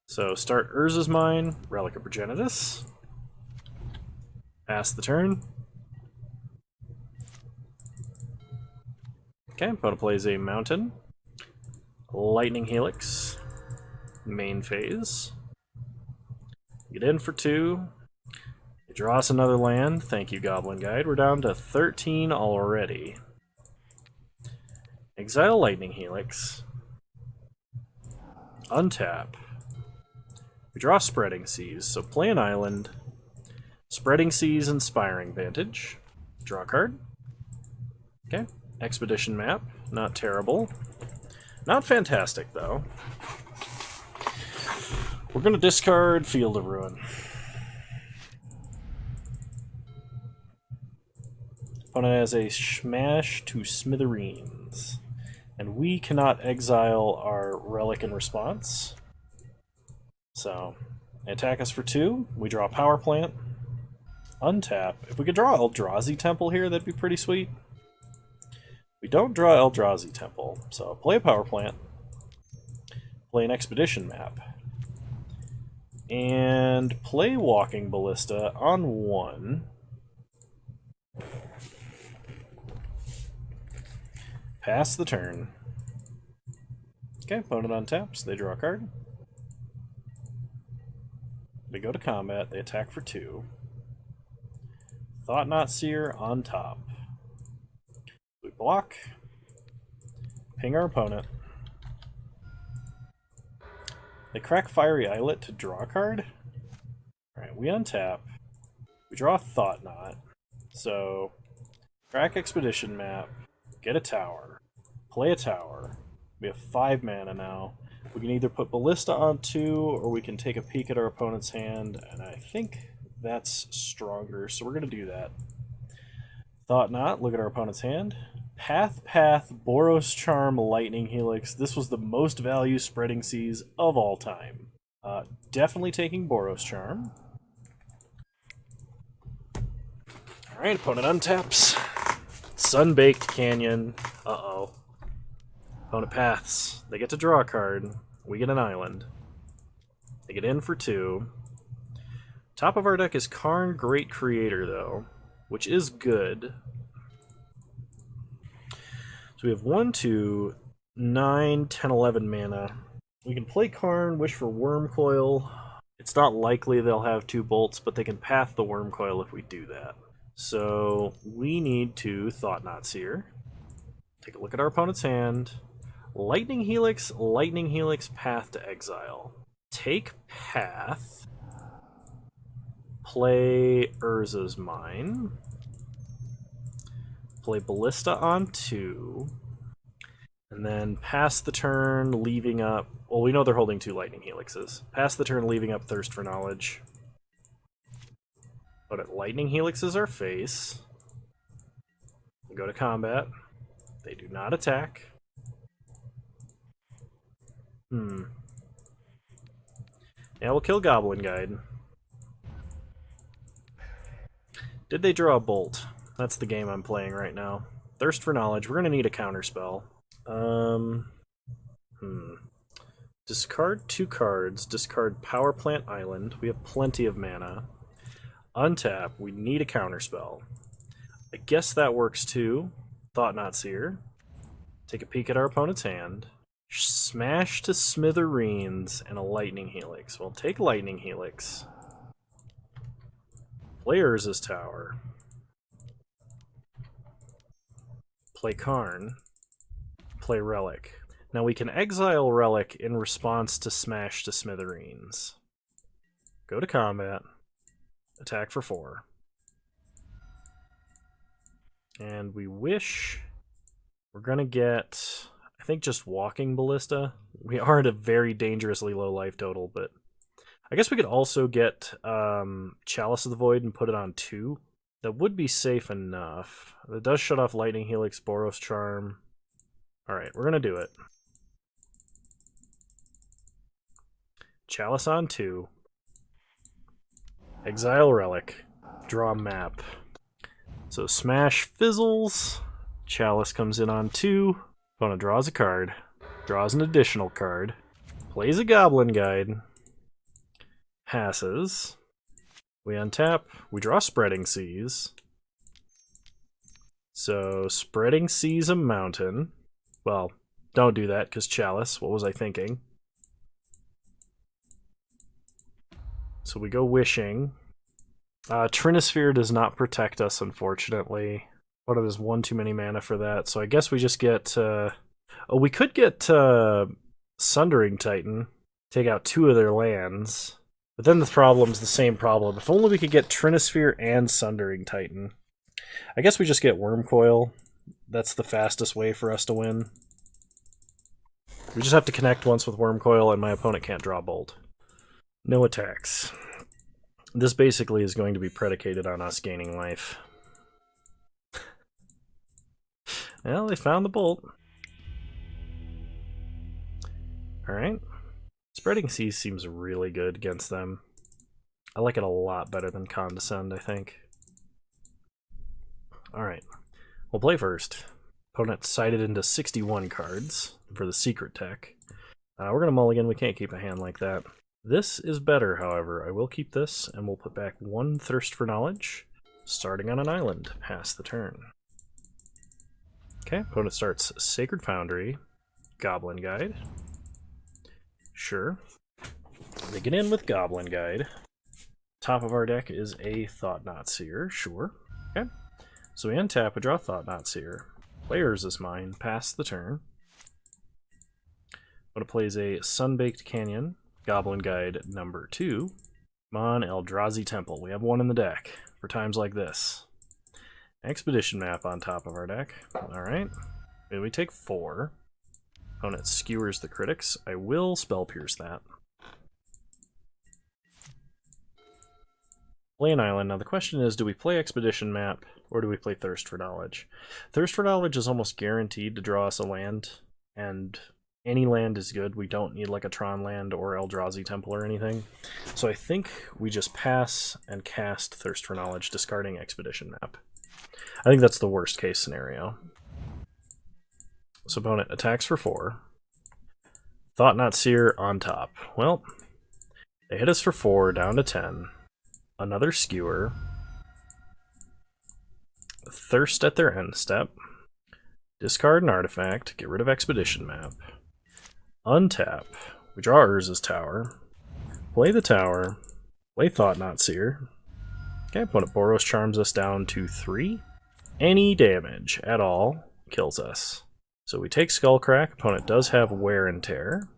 So start Urza's Mine, Relic of Progenitus. Pass the turn. Okay, opponent plays a Mountain. Lightning Helix, main phase. Get in for 2. You draw us another land. Thank you, Goblin Guide. We're down to 13 already. Exile Lightning Helix. Untap. We draw Spreading Seas, so play an island. Spreading Seas, Inspiring Vantage. Draw a card. Okay, Expedition Map. Not terrible. Not fantastic, though. We're going to discard Field of Ruin. Opponent has a Smash to Smithereens. And we cannot exile our Relic in response. So, they attack us for 2. We draw a Power Plant. Untap. If we could draw Eldrazi Temple here, that'd be pretty sweet. We don't draw Eldrazi Temple, so play a Power Plant, play an Expedition Map, and play Walking Ballista on 1. Pass the turn. Okay, opponent untaps, they draw a card. They go to combat, they attack for 2. Thought-Knot Seer on top. We block, ping our opponent. They crack Fiery Islet to draw a card. Alright, we untap. We draw a Thought-Knot. So, crack Expedition Map, get a tower, play a tower. We have 5 mana now. We can either put Ballista on 2, or we can take a peek at our opponent's hand, and I think that's stronger, so we're going to do that. Thought-Knot, look at our opponent's hand. Path, Boros Charm, Lightning Helix. This was the most value Spreading Seas of all time. Definitely taking Boros Charm. Alright, opponent untaps. Sunbaked Canyon. Uh-oh. Opponent paths. They get to draw a card. We get an island. They get in for 2. Top of our deck is Karn, Great Creator, though, which is good. So we have 1, 2, 9, 10, 11 mana. We can play Karn, wish for Wormcoil. It's not likely they'll have 2 bolts, but they can path the Wormcoil if we do that. So we need to Thought-Knot-Seer. Take a look at our opponent's hand. Lightning Helix, path to exile. Take path. Play Urza's Mine. Play Ballista on 2. And then pass the turn, leaving up... Well, we know they're holding 2 Lightning Helixes. Pass the turn, leaving up Thirst for Knowledge. But at Lightning Helixes our face. We go to combat. They do not attack. Yeah, we'll kill Goblin Guide. Did they draw a bolt? That's the game I'm playing right now. Thirst for Knowledge. We're going to need a counterspell. Discard 2 cards. Discard Power Plant Island. We have plenty of mana. Untap. We need a counterspell. I guess that works too. Thought-Knot-Seer. Take a peek at our opponent's hand. Smash to smithereens and a Lightning Helix. Well, take Lightning Helix. Play Urza's Tower. Play Karn. Play Relic. Now we can exile Relic in response to Smash to Smithereens. Go to combat. Attack for 4. And we wish we're going to get, I think, just Walking Ballista. We are at a very dangerously low life total, but I guess we could also get Chalice of the Void and put it on 2. That would be safe enough. It does shut off Lightning Helix, Boros Charm. Alright, we're going to do it. Chalice on 2. Exile Relic. Draw map. So Smash fizzles. Chalice comes in on 2. Opponent draws a card. Draws an additional card. Plays a Goblin Guide. Passes. We untap. We draw Spreading Seas. So Spreading Seas a mountain. Well, don't do that, because Chalice. What was I thinking? So we go Wishing. Trinisphere does not protect us, unfortunately. But it is 1 too many mana for that, so I guess we just get... oh, we could get Sundering Titan. Take out 2 of their lands. But then the problem's the same problem. If only we could get Trinisphere and Sundering Titan. I guess we just get Wormcoil. That's the fastest way for us to win. We just have to connect once with Wormcoil, and my opponent can't draw Bolt. No attacks. This basically is going to be predicated on us gaining life. Well, they found the Bolt. Alright. Spreading Seas seems really good against them. I like it a lot better than Condescend, I think. Alright. We'll play first. Opponent sided into 61 cards for the secret tech. We're going to mulligan. We can't keep a hand like that. This is better, however. I will keep this, and we'll put back 1 Thirst for Knowledge, starting on an island. Pass the turn. Okay, opponent starts Sacred Foundry, Goblin Guide. Sure. They get in with Goblin Guide. Top of our deck is a Thought-Knot-Seer. Sure. Okay. So we untap, we draw Thought-Knot-Seer. Players is mine. Pass the turn. Opponent plays a Sunbaked Canyon, Goblin Guide number 2. Come on, Eldrazi Temple. We have 1 in the deck for times like this. Expedition Map on top of our deck. Alright. We take 4. Opponent skewers the critics. I will Spell Pierce that. Play an island. Now the question is, do we play Expedition Map or do we play Thirst for Knowledge? Thirst for Knowledge is almost guaranteed to draw us a land, and any land is good. We don't need like a Tron land or Eldrazi Temple or anything. So I think we just pass and cast Thirst for Knowledge, discarding Expedition Map. I think that's the worst case scenario. So opponent attacks for 4. Thought Not Seer on top. Well, they hit us for 4, down to 10. Another Skewer. Thirst at their end step. Discard an artifact, get rid of Expedition Map. Untap. We draw Urza's Tower. Play the tower. Play Thought Not Seer. Okay, opponent Boros Charms us down to 3. Any damage at all kills us. So we take Skullcrack. Opponent does have Wear and Tear.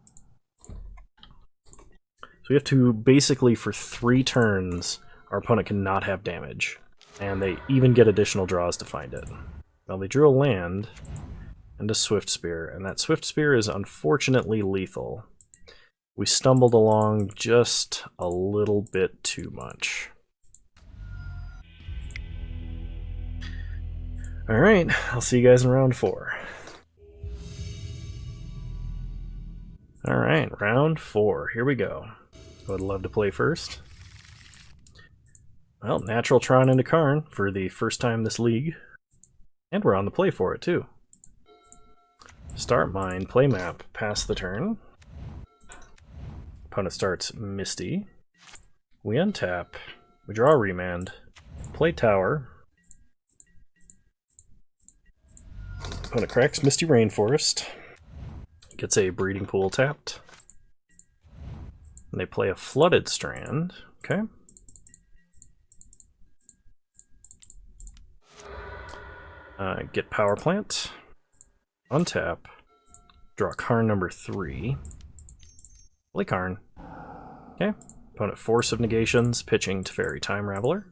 So we have to, basically for 3 turns, our opponent cannot have damage. And they even get additional draws to find it. Well, they drew a land and a Swift Spear, and that Swift Spear is unfortunately lethal. We stumbled along just a little bit too much. Alright, I'll see you guys in round 4. Alright, round 4. Here we go. I would love to play first. Well, Natural Tron into Karn for the first time this league. And we're on the play for it, too. Start mine, play map, pass the turn. Opponent starts Misty. We untap. We draw Remand. Play Tower. Opponent cracks Misty Rainforest. Gets a Breeding Pool tapped. And they play a Flooded Strand. Okay. Get Power Plant. Untap. Draw Karn number 3. Play Karn. Okay. Opponent Force of Negations, pitching Teferi Time Raveler.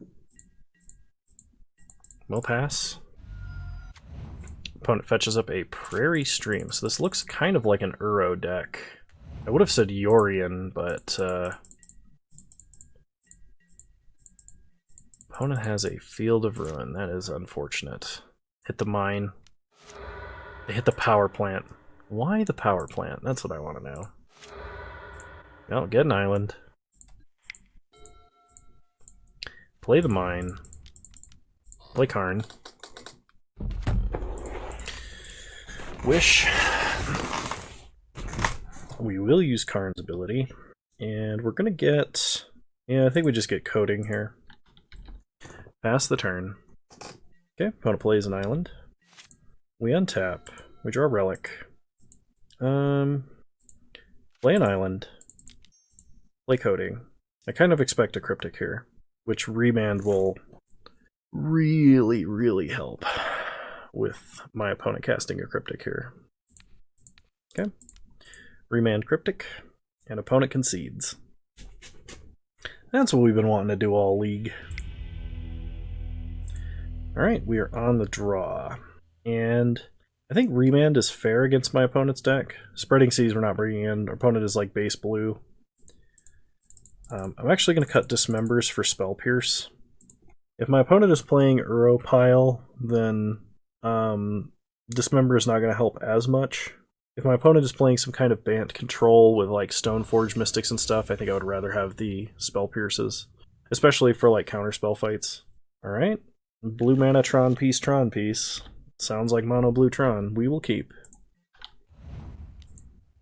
We'll pass. Opponent fetches up a Prairie Stream. So this looks kind of like an Uro deck. I would have said Yorion, but opponent has a Field of Ruin. That is unfortunate. Hit the mine. They hit the power plant. Why the power plant? That's what I want to know. Oh, get an island. Play the mine. Play Karn. Wish. We will use Karn's ability. And we're going to get... Yeah, I think we just get Coding here. Pass the turn. Okay, opponent plays an island. We untap. We draw a Relic. Play an island. Play Coding. I kind of expect a Cryptic here, which Remand will really, really help with my opponent casting a Cryptic here. Okay. Remand Cryptic, and opponent concedes. That's what we've been wanting to do all league. Alright, we are on the draw. And I think Remand is fair against my opponent's deck. Spreading Seas we're not bringing in. Our opponent is like base blue. I'm actually going to cut Dismembers for Spell Pierce. If my opponent is playing Uro Pile, then Dismember is not going to help as much. If my opponent is playing some kind of Bant control with like Stoneforge Mystics and stuff, I think I would rather have the Spell Pierces. Especially for like counterspell fights. Alright. Blue mana Tron piece. Sounds like mono blue Tron. We will keep.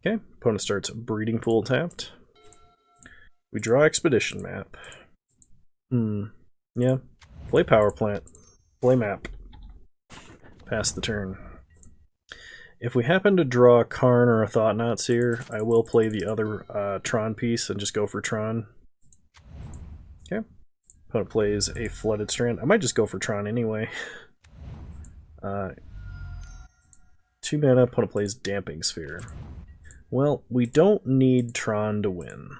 Okay, opponent starts Breeding Pool tapped. We draw Expedition Map. Yeah. Play Power Plant. Play Map. Pass the turn. If we happen to draw Karn or a Thought Not Seer, I will play the other Tron piece and just go for Tron. Okay. Opponent plays a Flooded Strand. I might just go for Tron anyway. 2 mana, opponent plays Damping Sphere. Well, we don't need Tron to win.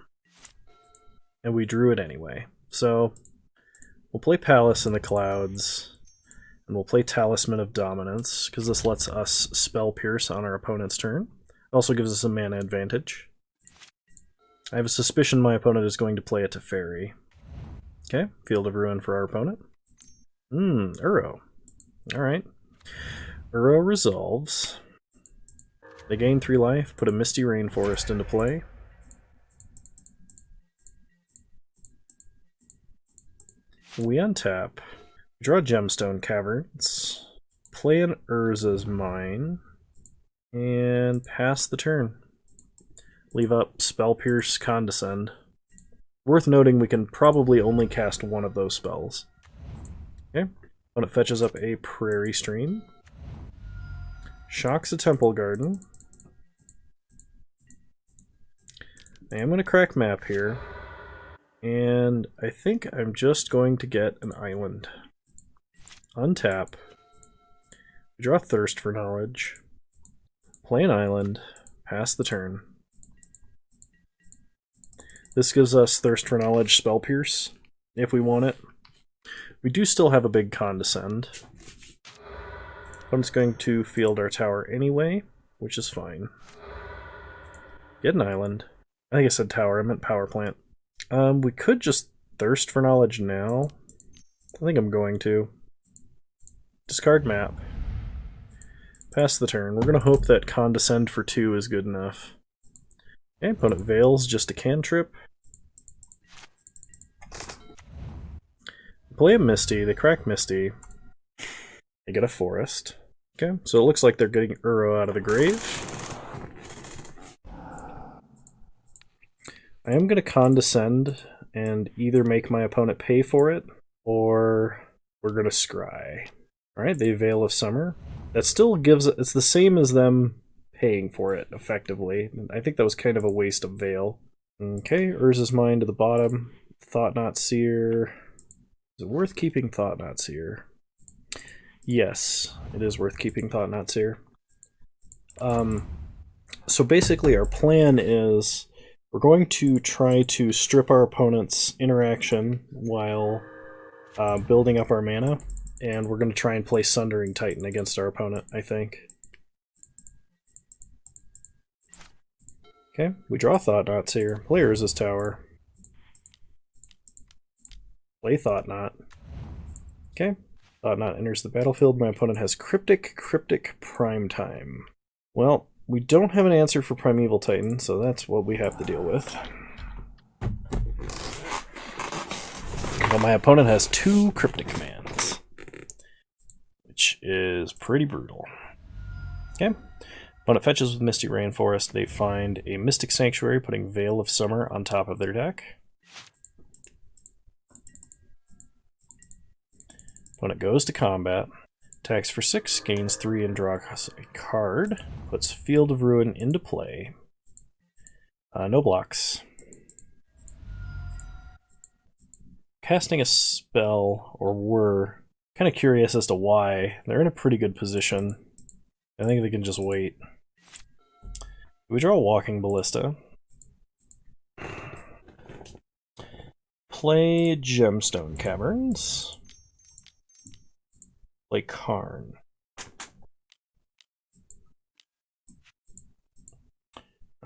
And we drew it anyway. So, we'll play Palace in the Clouds. And we'll play Talisman of Dominance, because this lets us Spell Pierce on our opponent's turn. It also gives us a mana advantage. I have a suspicion my opponent is going to play a Teferi. Okay, Field of Ruin for our opponent. Uro. Alright. Uro resolves. They gain 3 life, put a Misty Rainforest into play. We untap. Draw Gemstone Caverns. Play an Urza's Mine. and pass the turn. Leave up Spell Pierce, Condescend. Worth noting, we can probably only cast one of those spells. Okay, when it fetches up a Prairie Stream. Shocks a Temple Garden. I am going to crack map here. And I think I'm just going to get an island. Untap. Draw Thirst for Knowledge. Play an island. Pass the turn. This gives us Thirst for Knowledge Spell Pierce, if we want it. We do still have a big Condescend. I'm just going to field our tower anyway, which is fine. Get an island. I think I said tower, I meant power plant. We could just Thirst for Knowledge now. I think I'm going to. Discard map. Pass the turn. We're going to hope that Condescend for 2 is good enough. Okay, opponent Veils just a cantrip. Play a Misty, they crack Misty. They get a Forest. Okay, so it looks like they're getting Uro out of the grave. I am going to Condescend and either make my opponent pay for it, or we're going to Scry. Alright, they Veil of Summer. That still gives it, it's the same as them paying for it, effectively. I think that was kind of a waste of Veil. Okay, Urza's Mine to the bottom. Thought Not Seer. Is it worth keeping Thought Not Seer? Yes, it is worth keeping Thought Not Seer. So basically our plan is we're going to try to strip our opponent's interaction while building up our mana, and we're going to try and play Sundering Titan against our opponent, I think. Okay, we draw Thought Not Seer. Play Urza's Tower. Play Thought Not. Okay, Thought Not enters the battlefield. My opponent has Cryptic Prime Time. Well, we don't have an answer for Primeval Titan, so that's what we have to deal with. Well, my opponent has 2 Cryptic commands, which is pretty brutal. Okay, when it fetches with Misty Rainforest, they find a Mystic Sanctuary, putting Veil of Summer on top of their deck. When it goes to combat, attacks for 6, gains 3, and draws a card. Puts Field of Ruin into play. No blocks. Casting a spell, or were, kind of curious as to why. They're in a pretty good position. I think they can just wait. We draw Walking Ballista. Play Gemstone Caverns. Play Karn.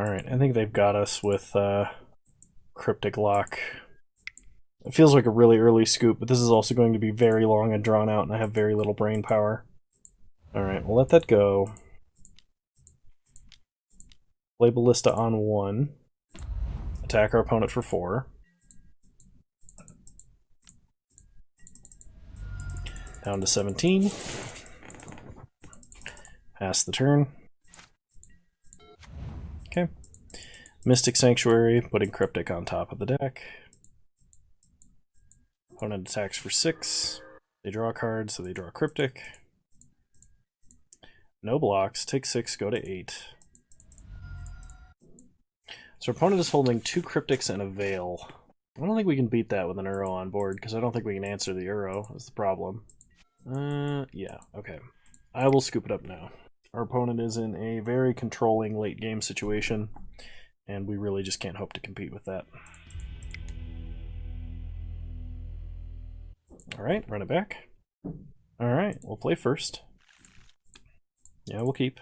Alright, I think they've got us with Cryptic Lock. It feels like a really early scoop, but this is also going to be very long and drawn out, and I have very little brain power. Alright, we'll let that go. Play Ballista on 1. Attack our opponent for 4. Down to 17. Pass the turn. Okay. Mystic Sanctuary, putting Cryptic on top of the deck. Opponent attacks for 6. They draw a card, so they draw Cryptic. No blocks. Take 6, go to 8. So our opponent is holding 2 Cryptics and a Veil. I don't think we can beat that with an Uro on board, because I don't think we can answer the Uro, that's the problem. Yeah, okay. I will scoop it up now. Our opponent is in a very controlling late game situation, and we really just can't hope to compete with that. Alright, run it back. Alright, we'll play first. Yeah, we'll keep.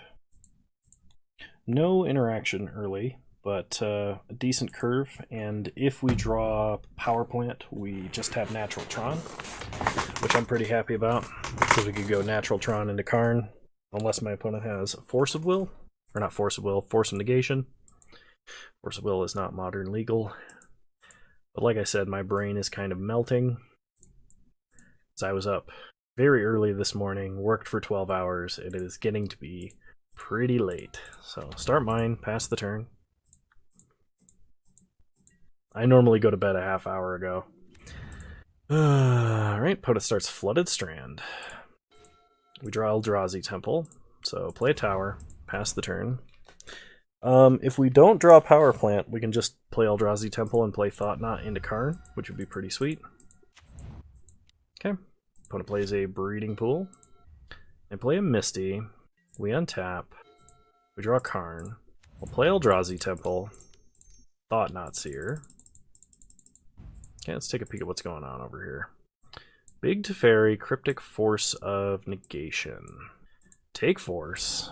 No interaction early, but a decent curve, and if we draw Power Plant, we just have Natural Tron, which I'm pretty happy about, because we could go Natural Tron into Karn, unless my opponent has Force of Will, or not Force of Will, Force of Negation. Force of Will is not modern legal, but like I said, my brain is kind of melting, as I was up very early this morning, worked for 12 hours, and it is getting to be pretty late. So start mine, pass the turn. I normally go to bed a half hour ago. Alright, opponent starts Flooded Strand. We draw Eldrazi Temple, so play a tower, pass the turn. If we don't draw Power Plant, we can just play Eldrazi Temple and play Thought Knot into Karn, which would be pretty sweet. Okay, opponent plays a Breeding Pool. They play a Misty. We untap. We draw Karn. We'll play Eldrazi Temple. Thought Knot Seer. Okay, let's take a peek at what's going on over here. Big Teferi, Cryptic Force of Negation. Take Force.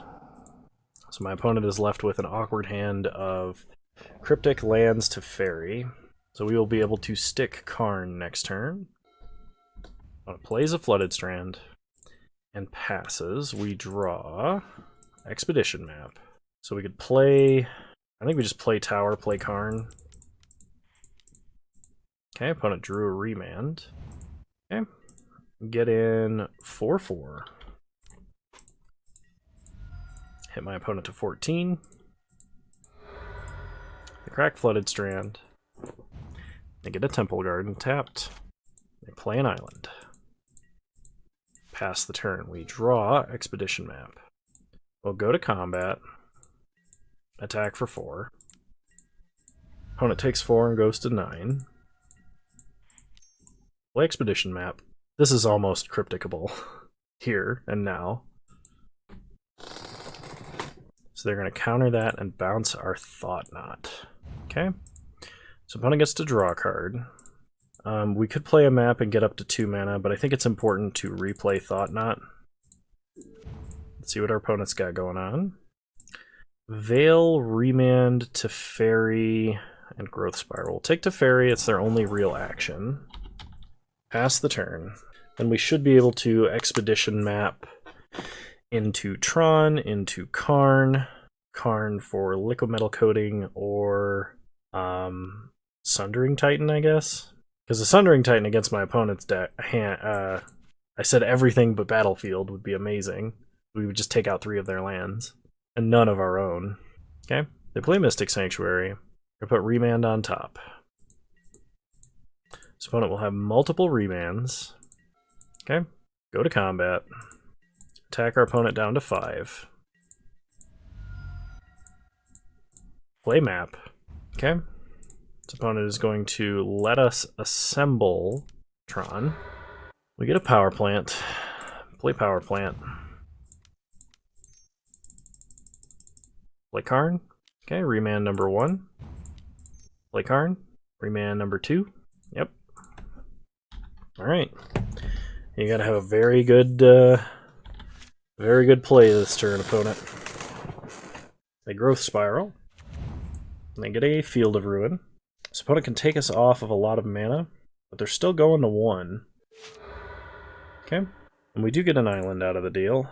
So my opponent is left with an awkward hand of Cryptic lands Teferi. So we will be able to stick Karn next turn. Plays a Flooded Strand and passes. We draw Expedition Map. So we could play, I think we just play Tower, play Karn. Okay, opponent drew a Remand. Okay, get in 4/4. Hit my opponent to 14. They crack Flooded Strand. They get a Temple Garden tapped. They play an island. Pass the turn. We draw Expedition Map. We'll go to combat. Attack for 4. Opponent takes 4 and goes to 9. Play Expedition Map. This is almost crypticable here and now. So they're going to counter that and bounce our Thought Knot. Okay. So opponent gets to draw a card. We could play a map and get up to 2 mana, but I think it's important to replay Thought Knot. Let's see what our opponent's got going on. Veil, Remand, Teferi, and Growth Spiral. Take Teferi, it's their only real action. Pass the turn. Then we should be able to Expedition Map into Tron, into Karn. Karn for Liquid Metal Coating, or Sundering Titan, I guess. Because the Sundering Titan against my opponent's deck, I said everything but Battlefield would be amazing. We would just take out 3 of their lands, and none of our own. Okay, they play Mystic Sanctuary. I put Remand on top. This opponent will have multiple Remands. Okay, go to combat. Attack our opponent down to 5. Play map. Okay. This opponent is going to let us assemble Tron. We get a Power Plant. Play Power Plant. Play Karn. Okay, Remand number 1. Play Karn. Remand number 2. Yep. Alright. You gotta have a very good play this turn, opponent. They Growth Spiral. And they get a Field of Ruin. This opponent can take us off of a lot of mana, but they're still going to 1. Okay. And we do get an island out of the deal.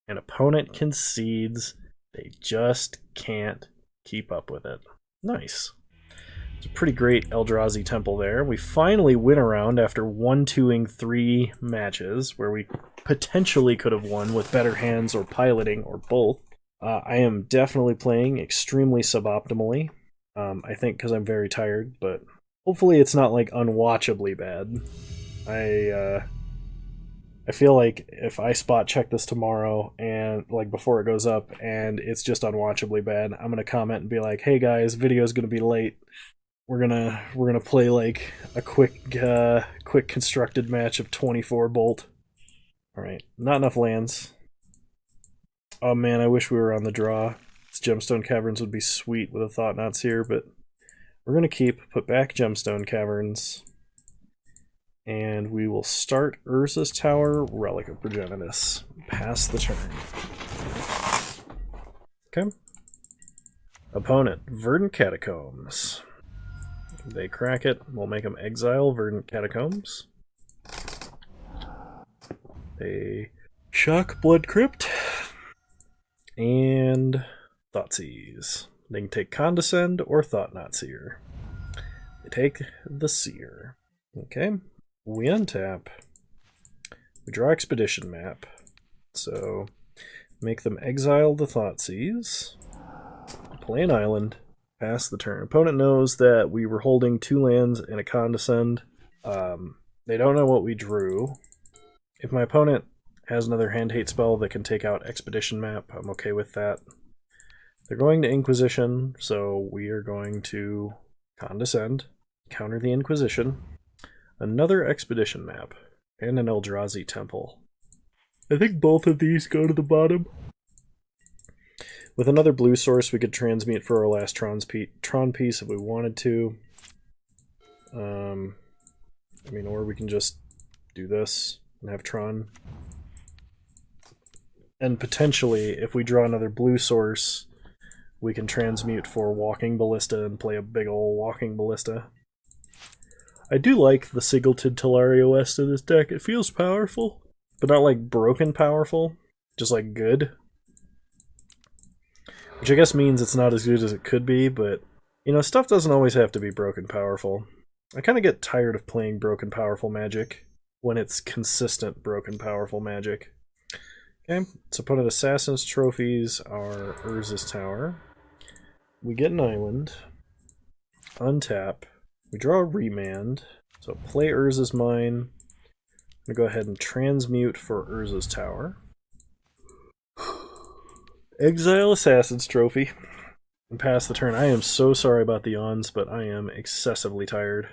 And opponent concedes. They just can't keep up with it. Nice. It's a pretty great Eldrazi Temple there. We finally win a round after 1-2ing 3 matches, where we potentially could have won with better hands or piloting or both. I am definitely playing extremely suboptimally. I think because I'm very tired, but hopefully it's not like unwatchably bad. I feel like if I spot check this tomorrow and like before it goes up and it's just unwatchably bad, I'm gonna comment and be like, "Hey guys, video's gonna be late. We're gonna play like a quick constructed match of 24 Bolt." All right, not enough lands. Oh man, I wish we were on the draw. This Gemstone Caverns would be sweet with a Thought Knots here, but we're going to put back Gemstone Caverns, and we will start Urza's Tower, Relic of Progenitus. Pass the turn. Okay. Opponent, Verdant Catacombs. They crack it. We'll make them exile Verdant Catacombs. They shock Blood Crypt. And Thoughtseize. They can take Condescend or Thought Knot Seer. They take the Seer. Okay. We untap. We draw Expedition Map. So Make them exile the Thoughtseize. Play an island. Pass the turn. Opponent knows that we were holding 2 lands and a Condescend. They don't know what we drew. If my opponent has another hand hate spell that can take out Expedition Map, I'm okay with that. They're going to Inquisition, so we are going to Condescend, counter the Inquisition, another Expedition Map, and an Eldrazi Temple. I think both of these go to the bottom. With another blue source, we could transmute for our last Tron piece if we wanted to. I mean, or we can just do this and have Tron. And potentially, if we draw another blue source, we can transmute for Walking Ballista and play a big ol' Walking Ballista. I do like the Sigilted Talaria West in this deck. It feels powerful, but not like broken powerful, just like good. Which I guess means it's not as good as it could be, but, you know, stuff doesn't always have to be broken powerful. I kind of get tired of playing broken powerful Magic when it's consistent broken powerful Magic. Okay, so opponent Assassin's Trophies are Urza's Tower. We get an island. Untap. We draw a Remand. So play Urza's Mine. I'm going to go ahead and transmute for Urza's Tower. Exile Assassin's Trophy. And pass the turn. I am so sorry about the yawns, but I am excessively tired.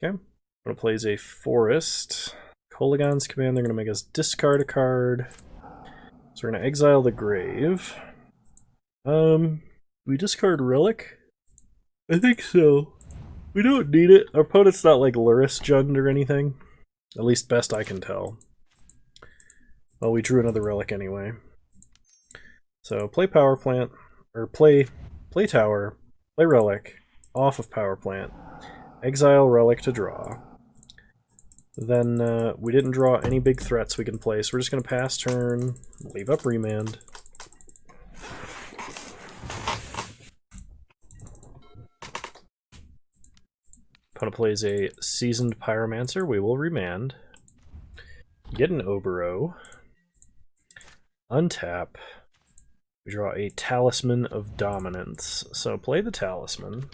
Okay. I'm going to play a Forest. Koligon's Command, they're going to make us discard a card. So we're going to exile the Grave. We discard Relic? I think so. We don't need it. Our opponent's not like Luris Jund or anything. At least best I can tell. Well, we drew another Relic anyway. So play Power Plant, or play Tower, play Relic, off of Power Plant, exile Relic to draw. Then we didn't draw any big threats we can play, so we're just going to pass turn, leave up Remand. Opponent plays a Seasoned Pyromancer, we will Remand. Get an Obero. Untap. We draw a Talisman of Dominance. So play the Talisman.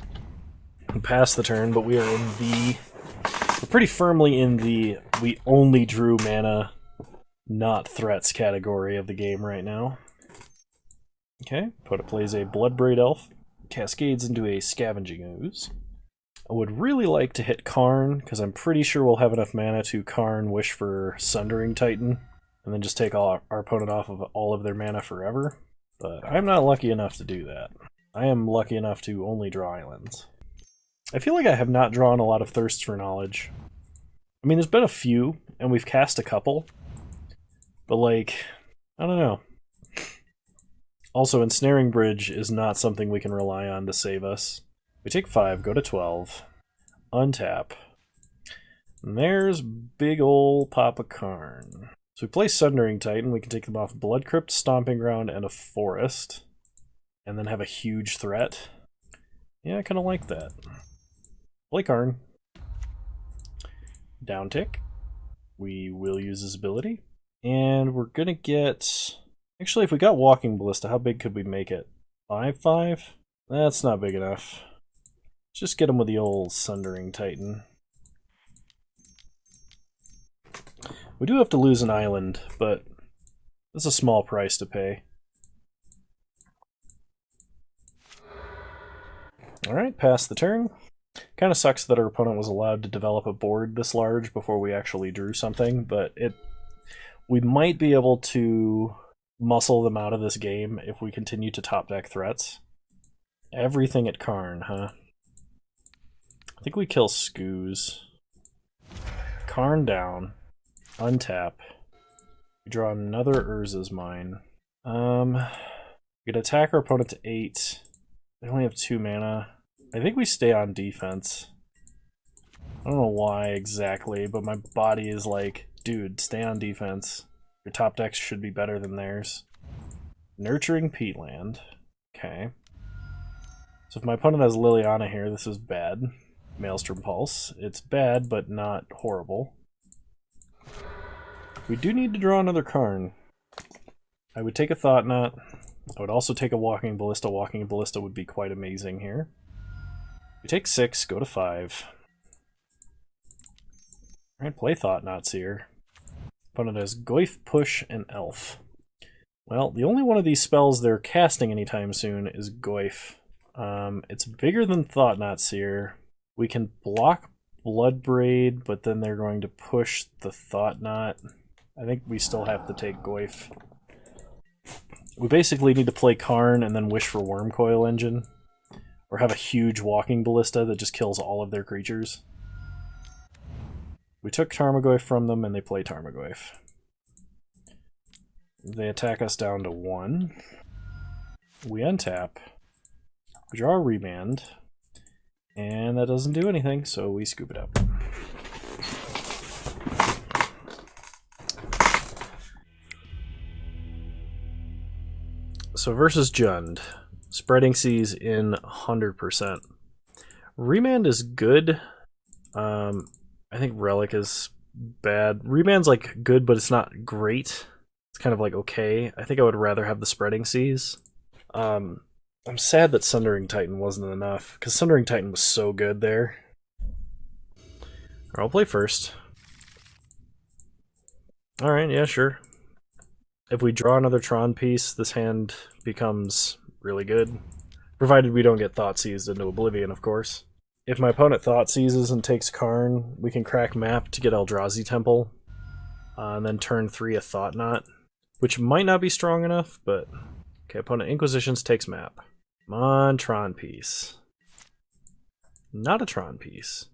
And pass the turn, but we are in the... We're pretty firmly in the we only drew mana, not threats category of the game right now. Okay, opponent plays a Bloodbraid Elf, cascades into a Scavenging Ooze. I would really like to hit Karn, because I'm pretty sure we'll have enough mana to Karn, wish for Sundering Titan, and then just take our opponent off of all of their mana forever. But I'm not lucky enough to do that. I am lucky enough to only draw islands. I feel like I have not drawn a lot of Thirsts for Knowledge. I mean, there's been a few, and we've cast a couple. But, like, I don't know. Also, Ensnaring Bridge is not something we can rely on to save us. We take 5, go to 12, untap. And there's big ol' Papa Karn. So we play Sundering Titan, we can take them off Blood Crypt, Stomping Ground, and a Forest. And then have a huge threat. Yeah, I kind of like that. Play Karn. Downtick. We will use his ability. And we're gonna get... Actually, if we got Walking Ballista, how big could we make it? 5/5? That's not big enough. Let's just get him with the old Sundering Titan. We do have to lose an island, but that's a small price to pay. Alright, pass the turn. Kind of sucks that our opponent was allowed to develop a board this large before we actually drew something, but we might be able to muscle them out of this game if we continue to top deck threats. Everything at Karn, huh? I think we kill Skooz. Karn down. Untap. We draw another Urza's Mine. We could attack our opponent to 8. They only have 2 mana. I think we stay on defense. I don't know why exactly, but my body is like, dude, stay on defense. Your top decks should be better than theirs. Nurturing Peatland. Okay. So if my opponent has Liliana here, this is bad. Maelstrom Pulse. It's bad, but not horrible. We do need to draw another Karn. I would take a Thought Knot. I would also take a Walking Ballista. Walking Ballista would be quite amazing here. We take 6, go to 5. Alright, play Thought Knots here. Opponent has Goyf, Push, and Elf. Well, the only one of these spells they're casting anytime soon is Goyf. It's bigger than Thought Knots here. We can block Bloodbraid, but then they're going to push the Thought Knot. I think we still have to take Goyf. We basically need to play Karn and then wish for Wormcoil Engine. Or have a huge Walking Ballista that just kills all of their creatures. We took Tarmogoyf from them and they play Tarmogoyf. They attack us down to 1. We untap. We draw a Remand. And that doesn't do anything, so we scoop it up. So versus Jund. Spreading Seas in 100%. Remand is good. I think Relic is bad. Remand's like good, but it's not great. It's kind of like okay. I think I would rather have the Spreading Seas. I'm sad that Sundering Titan wasn't enough, because Sundering Titan was so good there. I'll play first. Alright, yeah, sure. If we draw another Tron piece, this hand becomes really good. Provided we don't get Thoughtseized into Oblivion, of course. If my opponent Thoughtseizes and takes Karn, we can crack Map to get Eldrazi Temple. And then turn 3 a Thought Knot. Which might not be strong enough, but... Okay, opponent Inquisitions takes Map. Come on, Tron piece. Not a Tron piece.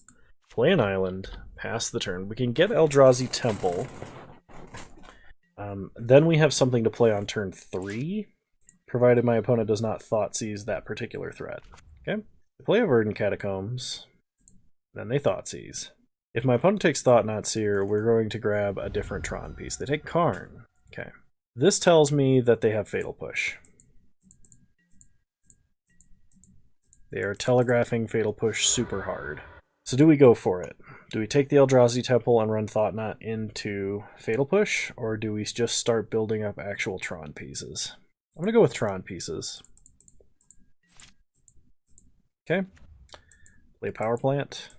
Play an island. Pass the turn. We can get Eldrazi Temple. Then we have something to play on turn 3. Provided my opponent does not Thoughtseize that particular threat. Okay? They play a Verdant Catacombs. Then they Thoughtseize. If my opponent takes Thought Knots here, we're going to grab a different Tron piece. They take Karn. Okay. This tells me that they have Fatal Push. They are telegraphing Fatal Push super hard. So do we go for it? Do we take the Eldrazi Temple and run Thought Knot into Fatal Push? Or do we just start building up actual Tron pieces? I'm going to go with Tron pieces. Okay. Play Power Plant.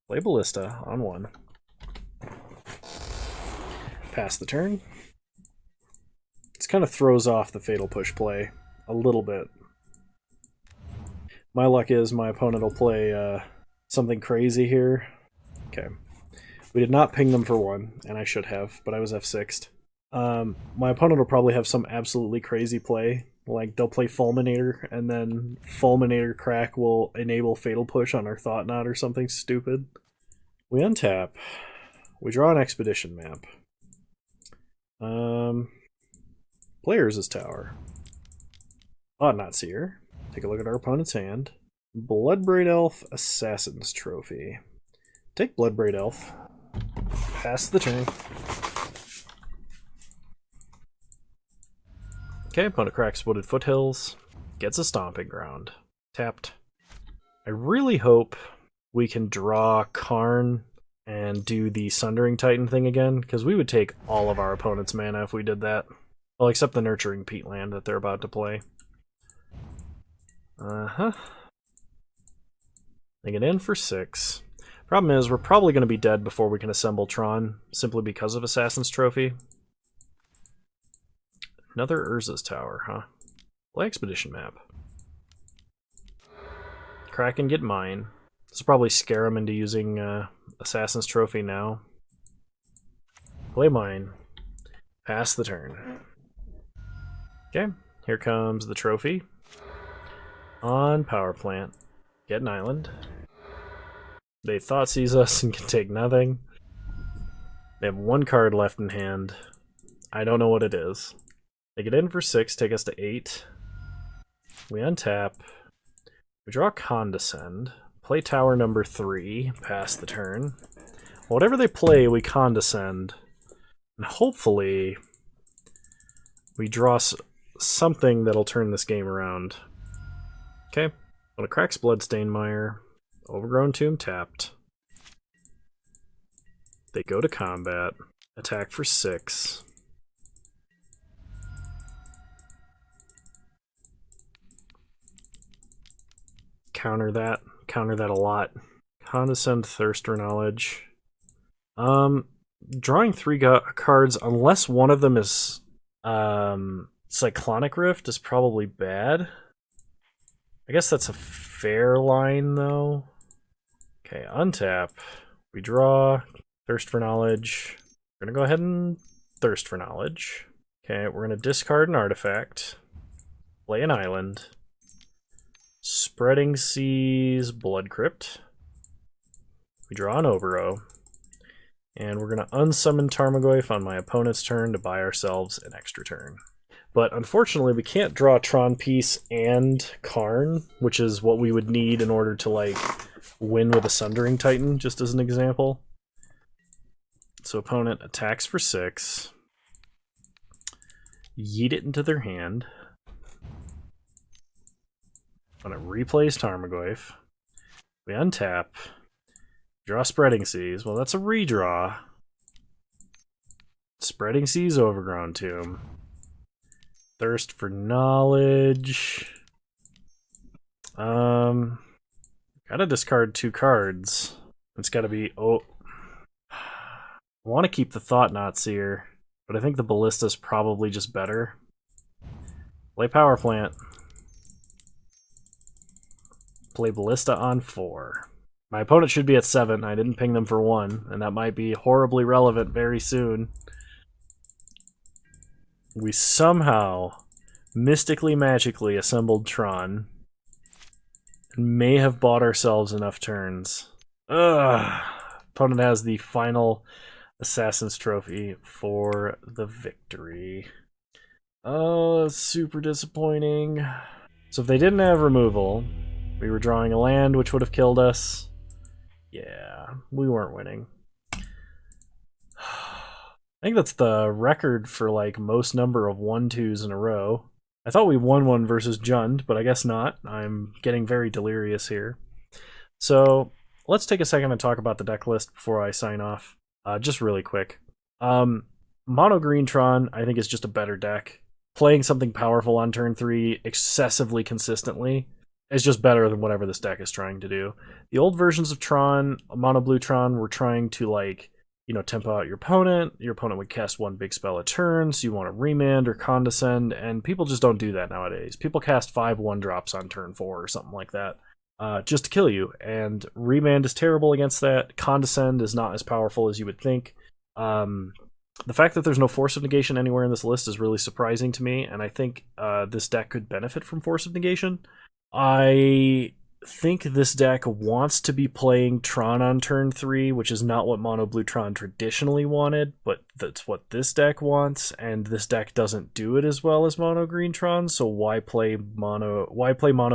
Play Ballista on 1. Pass the turn. This kind of throws off the Fatal Push play a little bit. My luck is my opponent will play something crazy here. Okay. We did not ping them for 1, and I should have, but I was F6'd. My opponent will probably have some absolutely crazy play. Like, they'll play Fulminator, and then Fulminator Crack will enable Fatal Push on our Thought Knot or something stupid. We untap. We draw an Expedition map. Players is Tower. Thought Knot Seer. Take a look at our opponent's hand. Bloodbraid Elf, Assassin's Trophy. Take Bloodbraid Elf. Pass the turn. Okay, opponent cracks Wooded Foothills. Gets a Stomping Ground. Tapped. I really hope we can draw Karn and do the Sundering Titan thing again, because we would take all of our opponent's mana if we did that. Well, except the Nurturing Peatland that they're about to play. They get in for 6. Problem is, we're probably going to be dead before we can assemble Tron, simply because of Assassin's Trophy. Another Urza's Tower, huh? Play Expedition map. Crack and get mine. This will probably scare him into using Assassin's Trophy now. Play mine. Pass the turn. Okay, here comes the trophy. On Power Plant. Get an island. They Thoughtseize us and can take nothing. They have 1 card left in hand. I don't know what it is. They get in for 6, take us to 8. We untap. We draw Condescend. Play tower number 3. Pass the turn. Whatever they play, we Condescend. And hopefully we draw something that'll turn this game around. Okay. When it cracks Bloodstained Mire. Overgrown Tomb tapped. They go to combat. attack for 6. Counter that a lot. Condescend, Thirst for Knowledge. Drawing 3 cards, unless one of them is Cyclonic Rift, is probably bad. I guess that's a fair line, though. Okay, untap. We draw. Thirst for Knowledge. We're going to go ahead and Thirst for Knowledge. Okay, we're going to discard an artifact. Play an island. Spreading Seas, Blood Crypt. We draw an Obero. And we're going to unsummon Tarmogoyf on my opponent's turn to buy ourselves an extra turn. But unfortunately, we can't draw Tron Piece and Karn, which is what we would need in order to, like, win with a Sundering Titan, just as an example. So opponent attacks for 6. Yeet it into their hand. I'm going to replace Tarmogoyf. We untap. Draw Spreading Seas. Well, that's a redraw. Spreading Seas, Overgrown Tomb. Thirst for Knowledge. Gotta discard 2 cards. It's gotta be... Oh. I want to keep the Thought Knot Seer, but I think the Ballista's probably just better. Play Power Plant. Play Ballista on 4. My opponent should be at 7. I didn't ping them for 1, and that might be horribly relevant very soon. We somehow, mystically, magically assembled Tron, and may have bought ourselves enough turns. Ugh. Opponent has the final Assassin's Trophy for the victory. Oh, that's super disappointing. So if they didn't have removal, we were drawing a land which would have killed us. Yeah, we weren't winning. I think that's the record for, like, most number of 1-2s in a row. I thought we won one versus Jund, but I guess not. I'm getting very delirious here. So let's take a second and talk about the deck list before I sign off. Just really quick. Mono Green Tron, I think, is just a better deck. Playing something powerful on turn 3 excessively consistently is just better than whatever this deck is trying to do. The old versions of Tron, Mono Blue Tron, were trying to, like, you know, tempo out your opponent. Your opponent would cast 1 big spell a turn, so you want to remand or condescend, and people just don't do that nowadays. People cast 5 1-drops on turn 4 or something like that, just to kill you, and remand is terrible against that. Condescend is not as powerful as you would think. The fact that there's no Force of Negation anywhere in this list is really surprising to me, and I think this deck could benefit from Force of Negation. I think this deck wants to be playing Tron on turn 3, which is not what Mono Blue Tron traditionally wanted, but that's what this deck wants, and this deck doesn't do it as well as Mono Green Tron, so why play Mono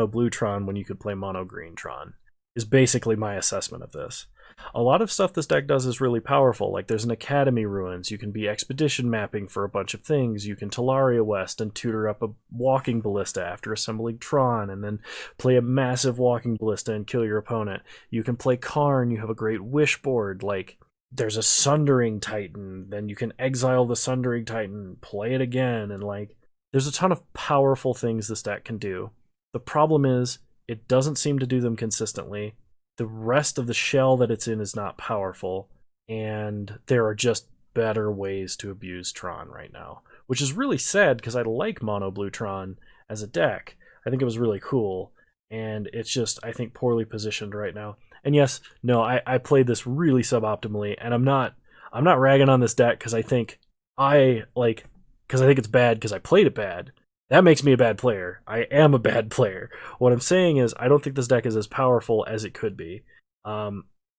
Blue Tron when you could play Mono Green Tron, is basically my assessment of this. A lot of stuff this deck does is really powerful, like there's an Academy Ruins, you can be expedition mapping for a bunch of things, you can Talaria West and tutor up a walking ballista after assembling Tron, and then play a massive walking ballista and kill your opponent. You can play Karn, you have a great wish board, like there's a Sundering Titan, then you can exile the Sundering Titan, play it again, and like there's a ton of powerful things this deck can do. The problem is, it doesn't seem to do them consistently. The rest of the shell that it's in is not powerful, and there are just better ways to abuse Tron right now, which is really sad because I like Mono Blue Tron as a deck. I think it was really cool, and it's just, I think, poorly positioned right now. And yes, no, I played this really suboptimally, and I'm not ragging on this deck because I think it's bad because I played it bad. That makes me a bad player. I am a bad player. What I'm saying is, I don't think this deck is as powerful as it could be.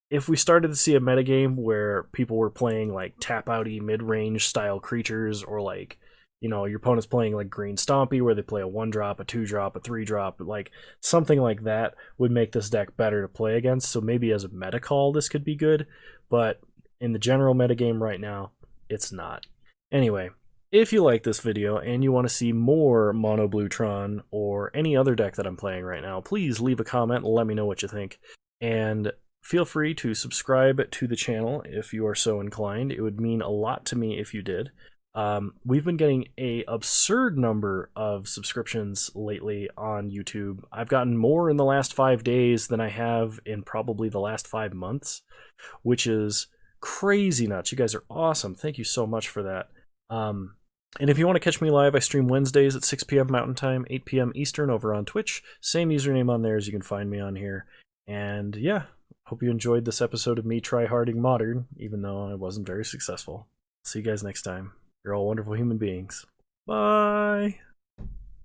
If we started to see a metagame where people were playing like tap-outy mid-range style creatures, or like, you know, your opponent's playing like Green Stompy where they play a 1-drop, a 2-drop, a 3-drop, like something like that would make this deck better to play against. So maybe as a meta call this could be good, but in the general metagame right now, it's not. Anyway, if you like this video and you want to see more Mono Blue Tron or any other deck that I'm playing right now, please leave a comment and let me know what you think. And feel free to subscribe to the channel if you are so inclined. It would mean a lot to me if you did. We've been getting a absurd number of subscriptions lately on YouTube. I've gotten more in the last 5 days than I have in probably the last 5 months, which is crazy nuts. You guys are awesome. Thank you so much for that. And if you want to catch me live, I stream Wednesdays at 6 p.m. Mountain Time, 8 p.m. Eastern over on Twitch. Same username on there as you can find me on here. And yeah, hope you enjoyed this episode of me tryharding modern, even though I wasn't very successful. See you guys next time. You're all wonderful human beings. Bye!